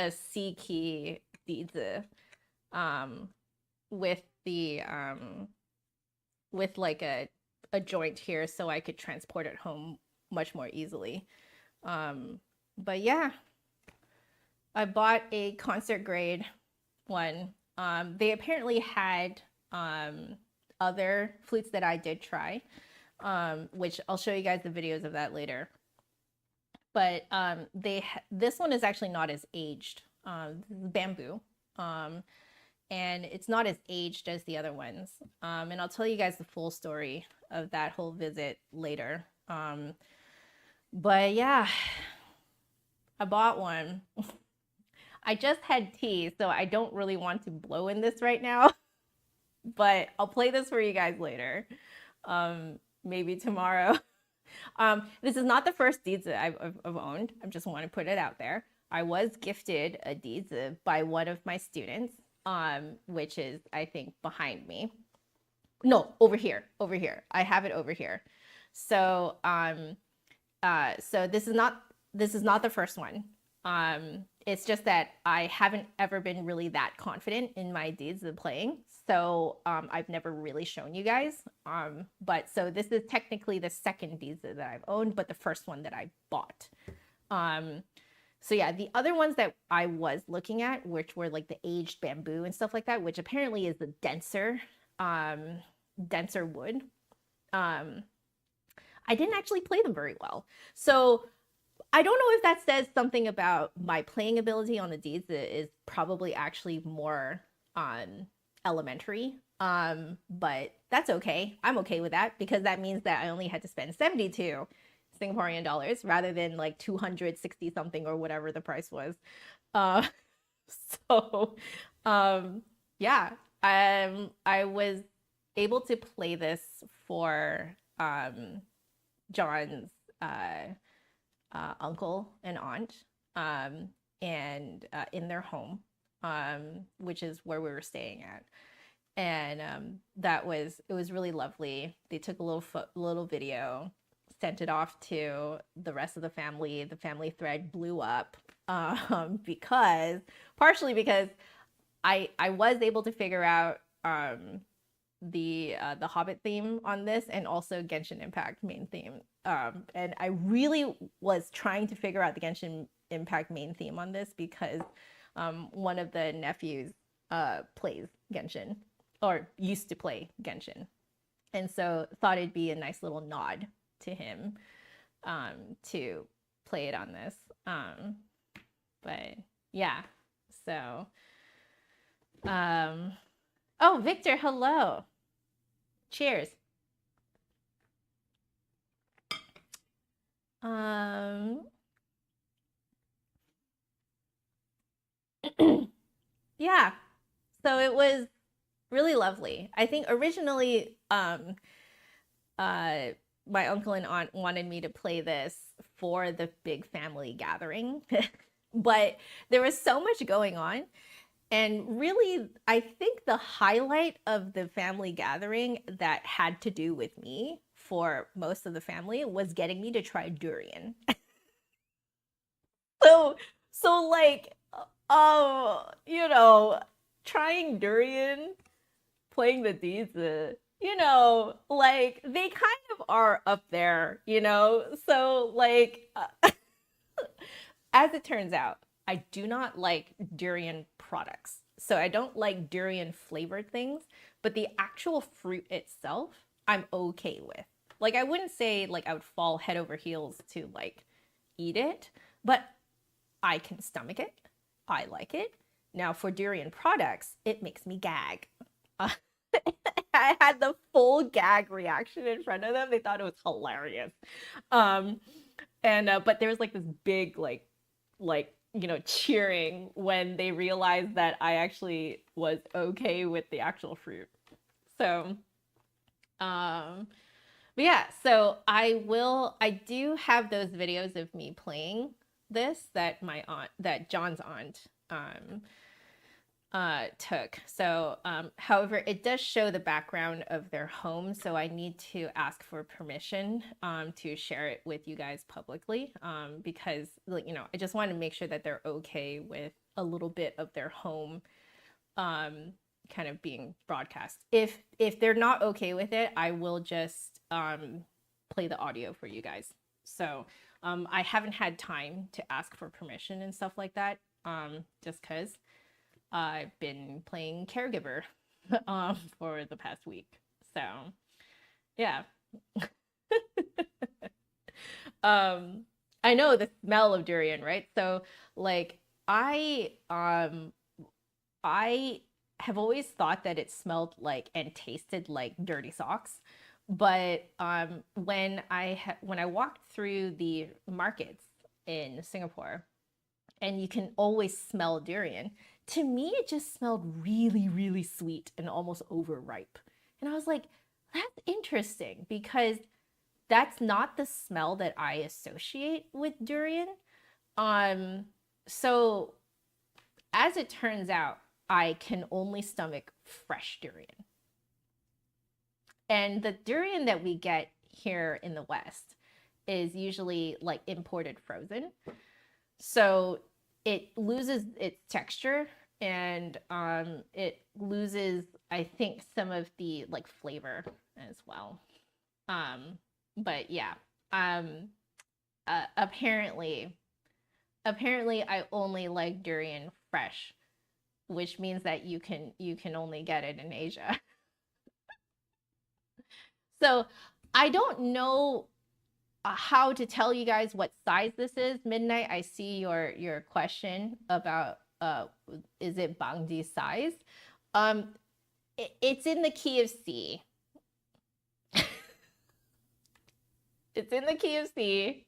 C key dizi with the with like a joint here so I could transport it home much more easily. But yeah, I bought a concert grade one. They apparently had other flutes that I did try, which I'll show you guys the videos of that later. But this one is actually not as aged. Bamboo. And it's not as aged as the other ones. And I'll tell you guys the full story of that whole visit later. But yeah, I bought one. I just had tea, so I don't really want to blow in this right now. But I'll play this for you guys later. Maybe tomorrow. This is not the first dizi I've owned. I just want to put it out there. I was gifted a dizi by one of my students, which is, I think, behind me. No, over here. I have it over here. So, so this is not the first one. It's just that I haven't ever been really that confident in my deeds of playing. So I've never really shown you guys. But so this is technically the second dizi that I've owned, but the first one that I bought. So yeah, the other ones that I was looking at, which were like the aged bamboo and stuff like that, which apparently is the denser wood. I didn't actually play them very well. So I don't know if that says something about my playing ability on the deeds that is probably actually more elementary. But that's okay. I'm okay with that because that means that I only had to spend 72 Singaporean dollars rather than like 260 something or whatever the price was. Uh, so yeah, I was able to play this for John's uncle and aunt, and in their home, which is where we were staying at. And it was really lovely. They took a little video, sent it off to the rest of the family. The family thread blew up partially because I was able to figure out the Hobbit theme on this, and also Genshin Impact main theme. And I really was trying to figure out the Genshin Impact main theme on this because one of the nephews plays Genshin, or used to play Genshin, and so thought it'd be a nice little nod to him to play it on this. But yeah, so oh, Victor, hello. Cheers. Yeah, so it was really lovely. I think originally my uncle and aunt wanted me to play this for the big family gathering, but there was so much going on. And really, I think the highlight of the family gathering that had to do with me for most of the family was getting me to try durian. So like, you know, trying durian, playing the dizi, like they kind of are up there, So like, as it turns out, I do not like durian products. So I don't like durian flavored things, but the actual fruit itself, I'm okay with. Like I wouldn't say like I would fall head over heels to like eat it, but I can stomach it. I like it. Now for durian products, it makes me gag. I had the full gag reaction in front of them. They thought it was hilarious. But there was like this big cheering when they realized that I actually was okay with the actual fruit. So, but yeah, so I do have those videos of me playing this that John's aunt, took. So, however, it does show the background of their home, so I need to ask for permission to share it with you guys publicly, because I just want to make sure that they're okay with a little bit of their home kind of being broadcast. If they're not okay with it, I will just play the audio for you guys. So I haven't had time to ask for permission and stuff like that, just because I've been playing caregiver for the past week. So yeah. I know the smell of durian, right? So like I have always thought that it smelled like and tasted like dirty socks. But when I walked through the markets in Singapore, and you can always smell durian, to me it just smelled really, really sweet and almost overripe. And I was like, that's interesting because that's not the smell that I associate with durian. So as it turns out, I can only stomach fresh durian. And the durian that we get here in the West is usually like imported frozen. So it loses its texture, and it loses, I think, some of the like flavor as well. But yeah, apparently I only like durian fresh, which means that you can only get it in Asia. So I don't know how to tell you guys what size this is. Midnight, I see your question about is it bangji size? It's in the key of C. It's in the key of C.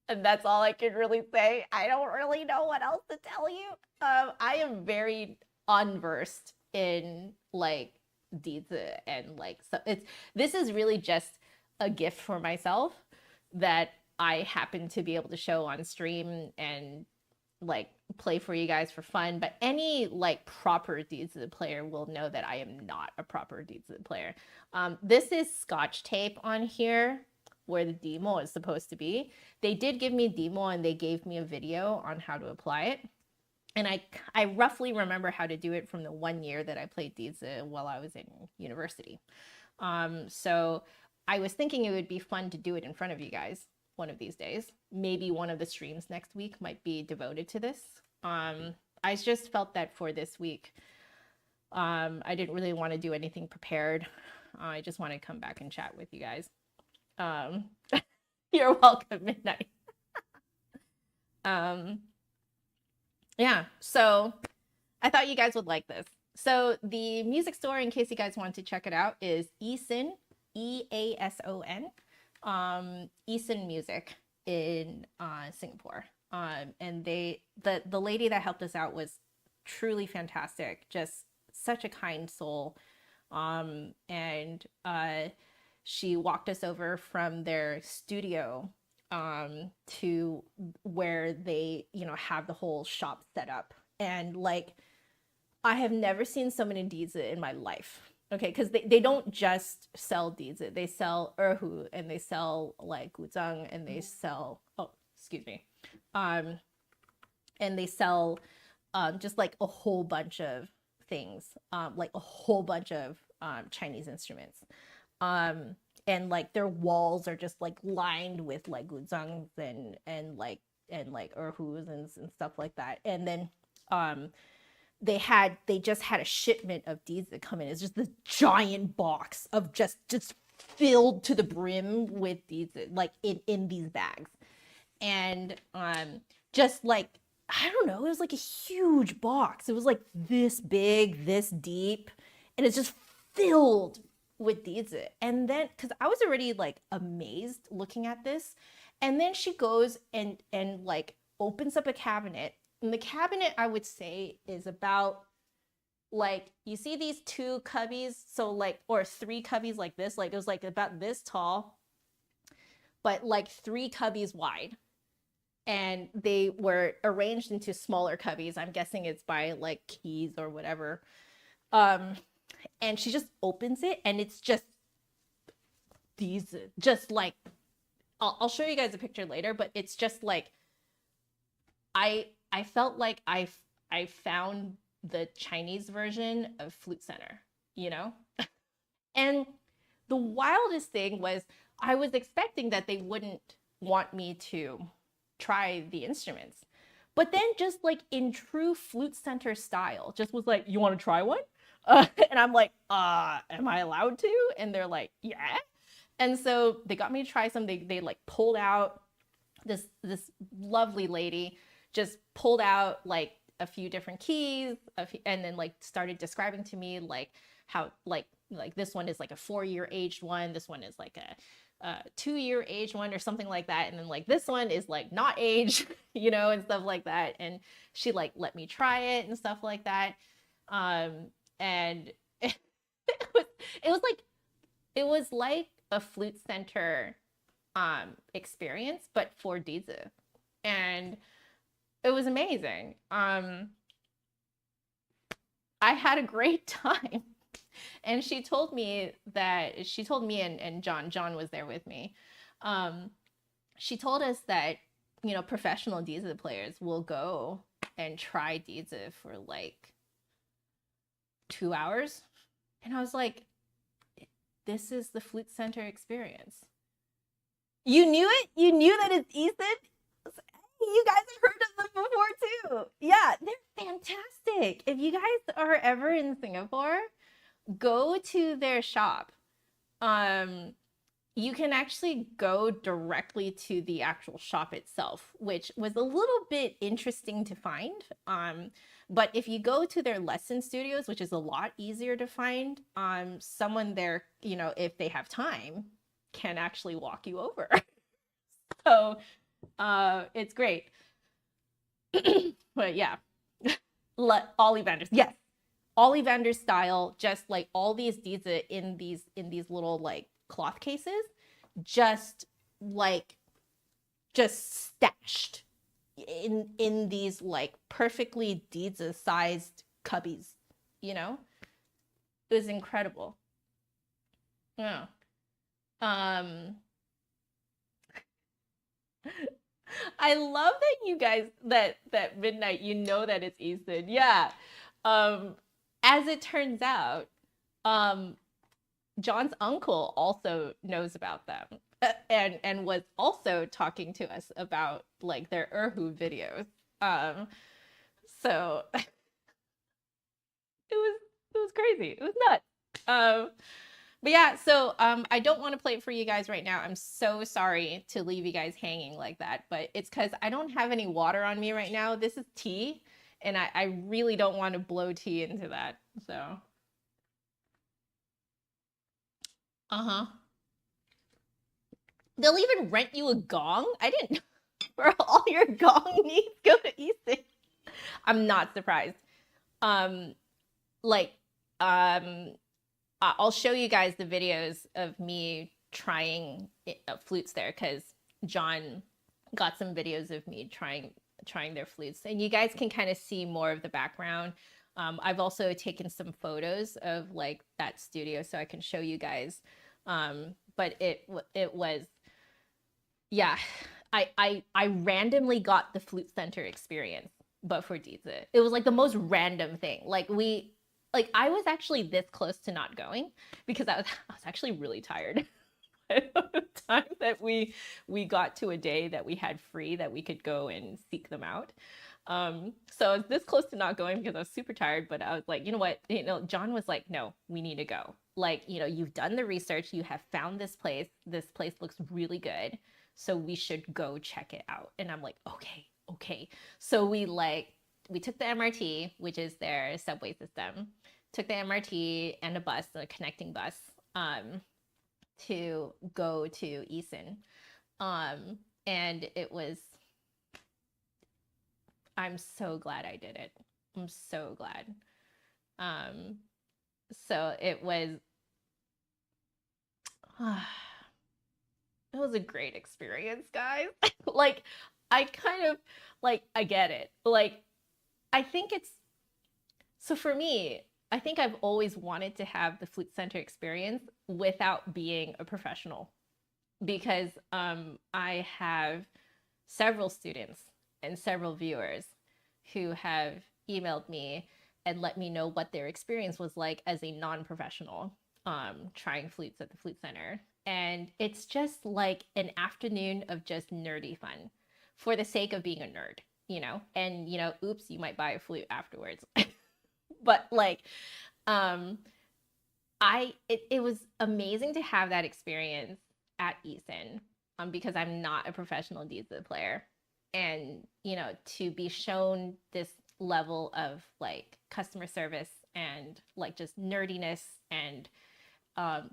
And that's all I can really say. I don't really know what else to tell you. I am very unversed in like dizi, and like, so this is really just a gift for myself that I happen to be able to show on stream and like play for you guys for fun. But any like proper dizi player will know that I am not a proper dizi player. This is Scotch tape on here where the demo is supposed to be. They did give me a demo, and they gave me a video on how to apply it. And I roughly remember how to do it from the 1 year that I played dizi while I was in university. So I was thinking it would be fun to do it in front of you guys one of these days. Maybe one of the streams next week might be devoted to this. I just felt that for this week, I didn't really want to do anything prepared. I just want to come back and chat with you guys. You're welcome, Midnight. Yeah, so I thought you guys would like this. So the music store, in case you guys want to check it out, is Eason, Eason, Eason Music in Singapore. And the lady that helped us out was truly fantastic, just such a kind soul. And she walked us over from their studio to where they, you know, have the whole shop set up. And like, I have never seen so many dizi in my life. Okay, because they don't just sell dizi, they sell erhu, and they sell like guzheng, and they sell, oh, excuse me, and they sell just like a whole bunch of things, like a whole bunch of Chinese instruments. And like their walls are just like lined with like guzhengs and like erhus and stuff like that. And then they just had a shipment of dizi come in. It's just this giant box of just filled to the brim with dizi, like in these bags. And just like, I don't know, it was like a huge box. It was like this big, this deep, and it's just filled with dizi. And then, because I was already like amazed looking at this, and then she goes and like opens up a cabinet, and the cabinet, I would say, is about like, you see these 2 cubbies, so like, or 3 cubbies like this, like it was like about this tall, but like 3 cubbies wide, and they were arranged into smaller cubbies. I'm guessing it's by like keys or whatever. And she just opens it, and it's just these, just like, I'll show you guys a picture later, but it's just like, I felt like I found the Chinese version of Flute Center, you know? And the wildest thing was, I was expecting that they wouldn't want me to try the instruments. But then, just like in true Flute Center style, just was like, you want to try one? And I'm like, am I allowed to? And they're like, yeah. And so they got me to try some. They like pulled out, this lovely lady just pulled out like a few different keys, and then like started describing to me like how like this one is like a 4-year aged one, this one is like a 2-year aged one or something like that, and then like this one is like not aged, you know, and stuff like that. And she like let me try it and stuff like that. And it was like a Flute Center experience, but for dizi, and it was amazing. I had a great time. And she told me and John was there with me. She told us that you know, professional dizi players will go and try dizi for like 2 hours. And I was like, this is the flute center experience. You knew it? You knew that it's Eason? You guys have heard of them before too. Yeah, they're fantastic. If you guys are ever in Singapore, go to their shop. You can actually go directly to the actual shop itself, which was a little bit interesting to find. But if you go to their lesson studios, which is a lot easier to find, someone there, you know, if they have time, can actually walk you over. So it's great. But yeah, Ollie Vanders, yes, Ollie Vanders style, just like all these dizi in these little like cloth cases, just stashed in these like perfectly dizi sized cubbies, you know. It was incredible. Yeah. I love that you guys that midnight, you know that it's Eason. Yeah. As it turns out, John's uncle also knows about them, and was also talking to us about like their Erhu videos. So it was crazy. It was nuts. But yeah, so I don't want to play it for you guys right now. I'm so sorry to leave you guys hanging like that, but it's because I don't have any water on me right now. This is tea, and I really don't want to blow tea into that. So, they'll even rent you a gong. I didn't. For all your gong needs, go to Eason. I'm not surprised. Like, I'll show you guys the videos of me trying flutes there, because John got some videos of me trying their flutes, and you guys can kind of see more of the background. I've also taken some photos of like that studio so I can show you guys. But it was, yeah, I randomly got the flute center experience, but for dizi. It was like the most random thing. Like I was actually this close to not going because I was actually really tired. The time that we got to a day that we had free that we could go and seek them out. So I was this close to not going because I was super tired, but I was like, you know what? You know, John was like, no, we need to go. Like, you know, you've done the research, you have found this place. This place looks really good. So we should go check it out. And I'm like, okay. So we took the MRT, which is their subway system, took the MRT and a bus, a connecting bus, to go to Eason. And it was, I'm so glad I did it. I'm so glad. So it was, it was a great experience, guys. Like, I kind of, like, I get it. Like, I think it's, so for me, I think I've always wanted to have the flute center experience without being a professional, because I have several students and several viewers who have emailed me and let me know what their experience was like as a non-professional trying flutes at the flute center. And it's just like an afternoon of just nerdy fun for the sake of being a nerd, you know? And, you know, oops, you might buy a flute afterwards. But like, it was amazing to have that experience at Eason, because I'm not a professional dizi player. And, you know, to be shown this level of like customer service and like just nerdiness and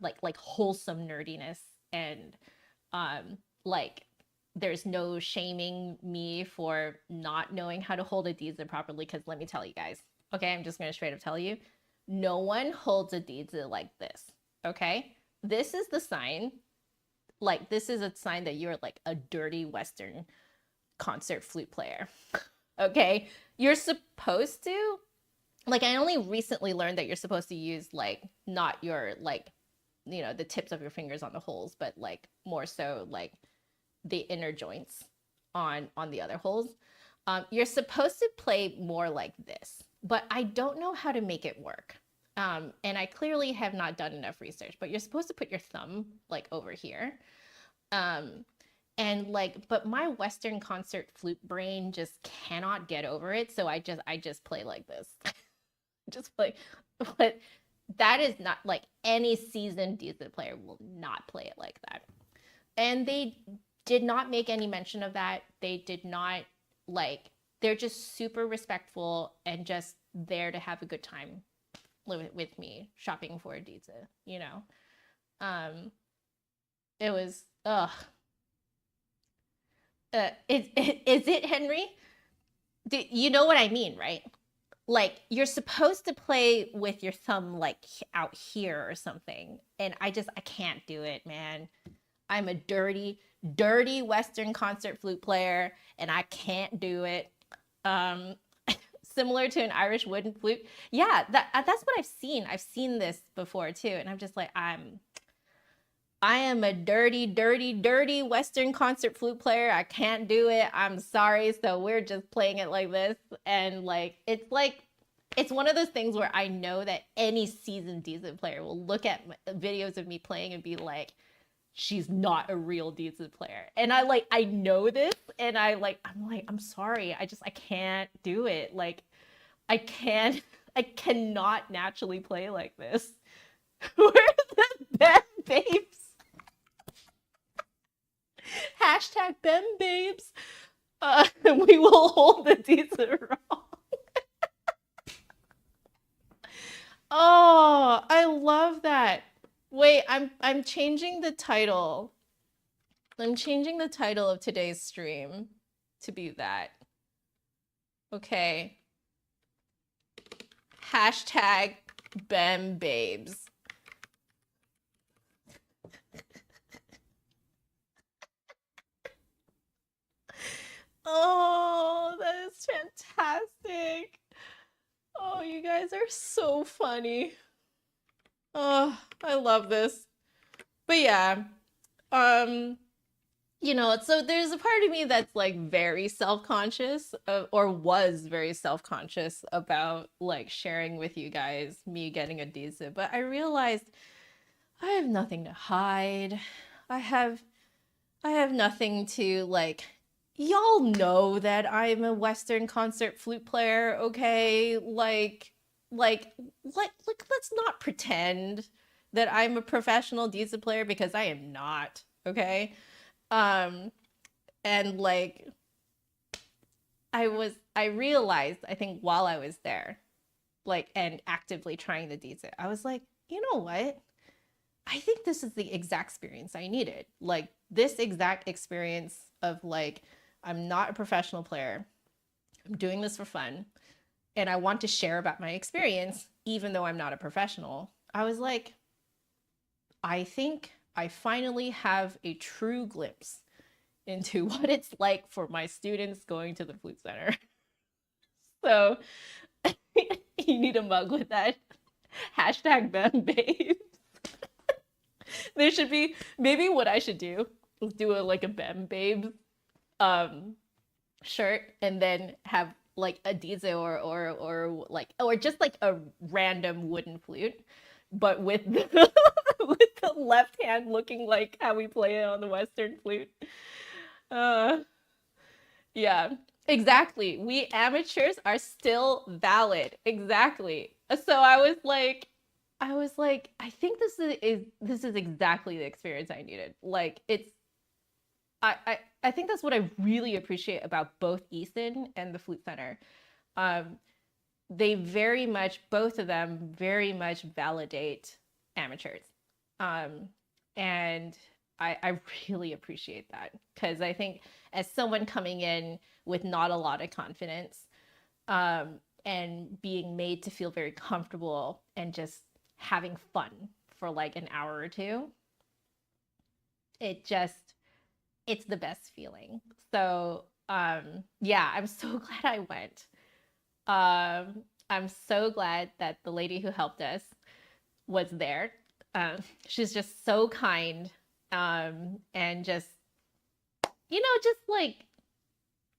like wholesome nerdiness, and like there's no shaming me for not knowing how to hold a dizi properly, because let me tell you guys, okay, I'm just going to straight up tell you, no one holds a dizi like this, okay? This is the sign, like this is a sign that you're like a dirty Western concert flute player, okay? You're supposed to, like, I only recently learned that you're supposed to use like not your like, you know, the tips of your fingers on the holes, but like more so like the inner joints on the other holes. You're supposed to play more like this, but I don't know how to make it work. And I clearly have not done enough research, but you're supposed to put your thumb like over here. And like, but my Western concert flute brain just cannot get over it. So I just play like this. Just play, but that is not like any seasoned dizi player will not play it like that. And they did not make any mention of that. They did not like, they're just super respectful and just there to have a good time with me shopping for a dizi, you know? It was, is it, Henry? You know what I mean, right? Like, you're supposed to play with your thumb like out here or something. And I can't do it, man. I'm a dirty Western concert flute player and I can't do it. Similar to an Irish wooden flute. Yeah, that's what I've seen. I've seen this before too. And I'm just like, I am a dirty Western concert flute player. I can't do it. I'm sorry. So we're just playing it like this. And like, it's one of those things where I know that any seasoned dizi player will look at videos of me playing and be like, she's not a real dizi player. And I know this and I'm sorry. I can't do it. Like, I cannot naturally play like this. Where's the bem babes? Hashtag bem babes. We will hold the dizi wrong. Oh, I love that. Wait, I'm changing the title. I'm changing the title of today's stream to be that. Okay. Hashtag bem babes. Oh, that is fantastic. Oh, you guys are so funny. Oh, I love this. But yeah, you know, so there's a part of me that's like very self-conscious or was very self-conscious about like sharing with you guys me getting a dizi, but I realized I have nothing to hide. I have nothing to like, y'all know that I'm a Western concert flute player, okay? Like let's not pretend that I'm a professional dizi player because I am not, okay? And like, I realized, I think while I was there, like, and actively trying the dizi, I was like, you know what? I think this is the exact experience I needed. Like, this exact experience of like, I'm not a professional player. I'm doing this for fun. And I want to share about my experience, even though I'm not a professional. I was like, I think I finally have a true glimpse into what it's like for my students going to the flute center. So you need a mug with that. Hashtag bem babes. There should be, maybe what I should do is do a bem babes shirt and then have like a dizi or just like a random wooden flute, but with the, with the left hand looking like how we play it on the Western flute. Yeah, exactly. We amateurs are still valid. Exactly. So I think this is exactly the experience I needed. Like, it's I think that's what I really appreciate about both Eason and the Flute Center. They very much, both of them very much validate amateurs. And I really appreciate that, because I think as someone coming in with not a lot of confidence, and being made to feel very comfortable and just having fun for like an hour or two, it's the best feeling. So yeah, I'm so glad I went. I'm so glad that the lady who helped us was there. She's just so kind, and just, just like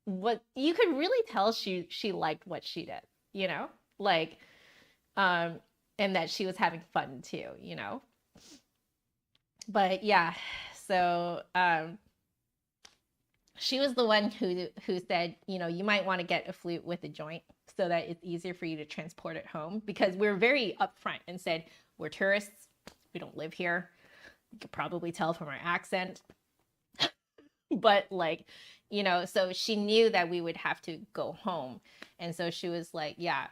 what you could really tell she liked what she did, you know, like, um, and that she was having fun too, you know. But yeah, so she was the one who said, you know, you might want to get a flute with a joint so that it's easier for you to transport it home, because we're very upfront and said we're tourists, we don't live here. You could probably tell from our accent. But like, you know, so she knew that we would have to go home. And so she was like, yeah,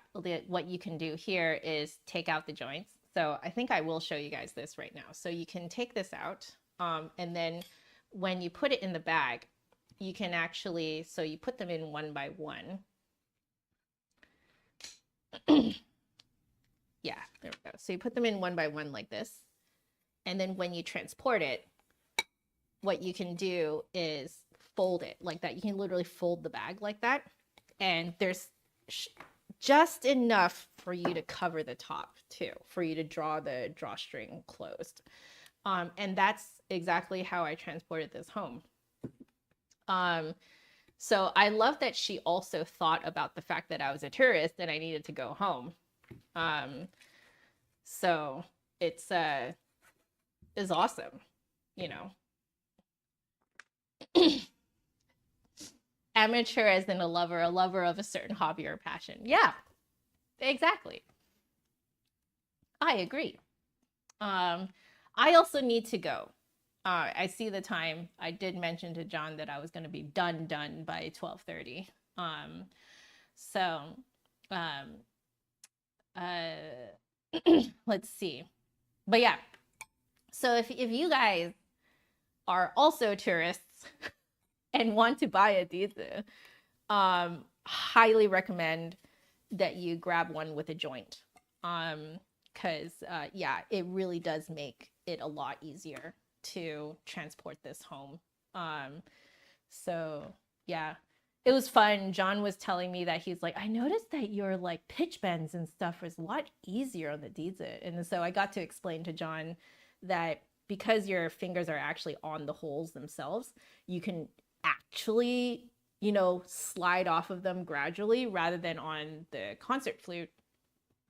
what you can do here is take out the joints. So I think I will show you guys this right now. So you can take this out, and then when you put it in the bag, you can actually, so you put them in one by one. Yeah, there we go. So you put them in one by one like this. And then when you transport it, what you can do is fold it like that. You can literally fold the bag like that. And there's just enough for you to cover the top too, for you to draw the drawstring closed. And that's exactly how I transported this home. So I love that she also thought about the fact that I was a tourist and I needed to go home. So it's awesome, you know. Amateur as in a lover of a certain hobby or passion. Yeah, exactly. I agree. I also need to go. I see the time. I did mention to John that I was going to be done by 12:30. So let's see. But yeah, so if you guys are also tourists and want to buy a dizi, highly recommend that you grab one with a joint. Because yeah, it really does make it a lot easier to transport this home. So yeah, it was fun. John was telling me that he's like, I noticed that your like pitch bends and stuff was a lot easier on the dizi. And so I got to explain to John that because your fingers are actually on the holes themselves, you can actually, you know, slide off of them gradually, rather than on the concert flute,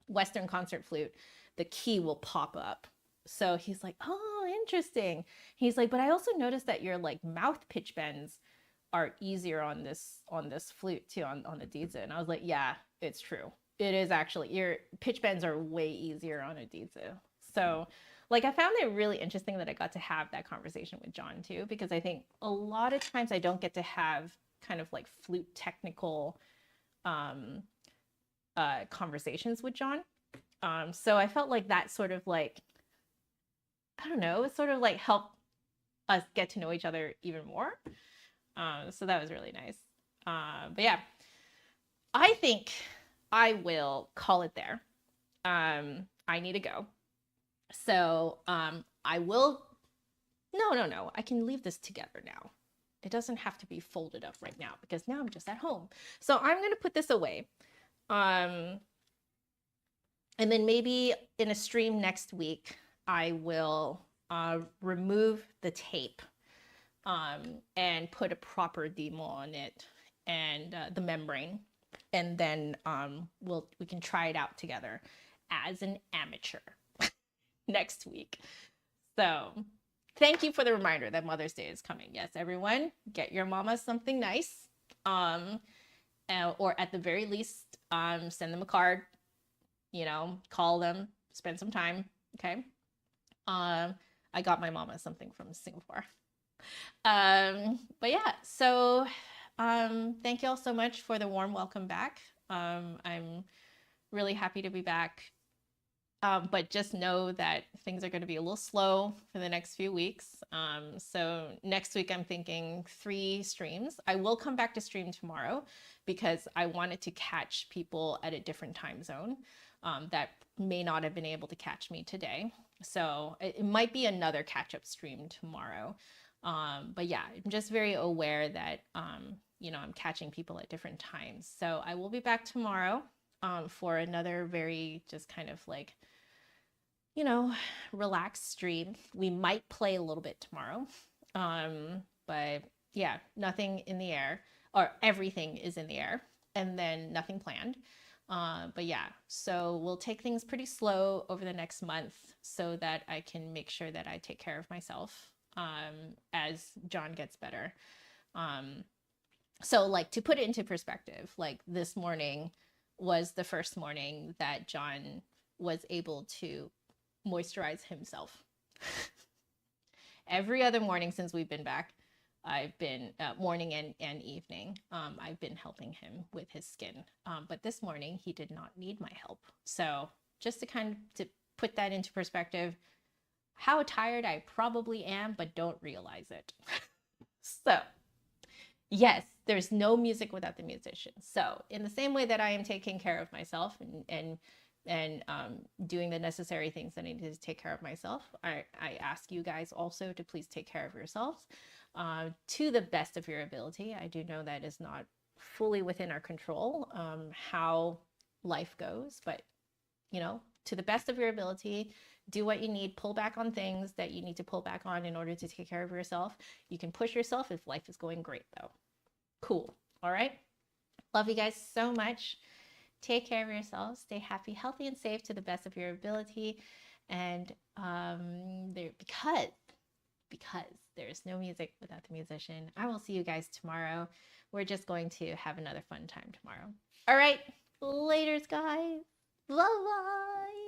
Western concert flute, the key will pop up. So he's like, oh, interesting. He's like, but I also noticed that your like mouth pitch bends are easier on this flute too, on the dizi. And I was like, yeah, it's true. It is actually, your pitch bends are way easier on a dizi. So like, I found it really interesting that I got to have that conversation with John too, because I think a lot of times I don't get to have kind of like flute technical conversations with John. So I felt like that sort of like, I don't know, it sort of like helped us get to know each other even more. So that was really nice. But yeah, I think I will call it there. I need to go. So I will, no, I can leave this together now. It doesn't have to be folded up right now because now I'm just at home. So I'm going to put this away. And then maybe in a stream next week, I will remove the tape and put a proper demo on it and the membrane. And then we can try it out together as an amateur next week. So thank you for the reminder that Mother's Day is coming. Yes, everyone, get your mama something nice. Or at the very least, send them a card, you know, call them, spend some time. Okay. I got my mama something from Singapore. But yeah, so thank you all so much for the warm welcome back. I'm really happy to be back. But just know that things are going to be a little slow for the next few weeks. So next week, I'm thinking 3 streams. I will come back to stream tomorrow because I wanted to catch people at a different time zone that may not have been able to catch me today. So it might be another catch-up stream tomorrow. But yeah, I'm just very aware that, you know, I'm catching people at different times. So I will be back tomorrow for another very just kind of like, you know, relaxed stream. We might play a little bit tomorrow. But yeah, nothing in the air. or everything is in the air, and then nothing planned. But yeah, so we'll take things pretty slow over the next month so that I can make sure that I take care of myself as John gets better. So like, to put it into perspective, like this morning was the first morning that John was able to moisturize himself. Every other morning since we've been back, I've been morning and evening. I've been helping him with his skin. But this morning he did not need my help. So just to kind of to put that into perspective, how tired I probably am, but don't realize it. So yes, there's no music without the musician. So in the same way that I am taking care of myself and doing the necessary things that I need to take care of myself, I ask you guys also to please take care of yourselves to the best of your ability. I do know that is not fully within our control how life goes, but you know, to the best of your ability, do what you need, pull back on things that you need to pull back on in order to take care of yourself. You can push yourself if life is going great though. Cool. All right. Love you guys so much. Take care of yourselves. Stay happy, healthy, and safe to the best of your ability. And because there's no music without the musician, I will see you guys tomorrow. We're just going to have another fun time tomorrow. All right. Laters, guys. Bye-bye.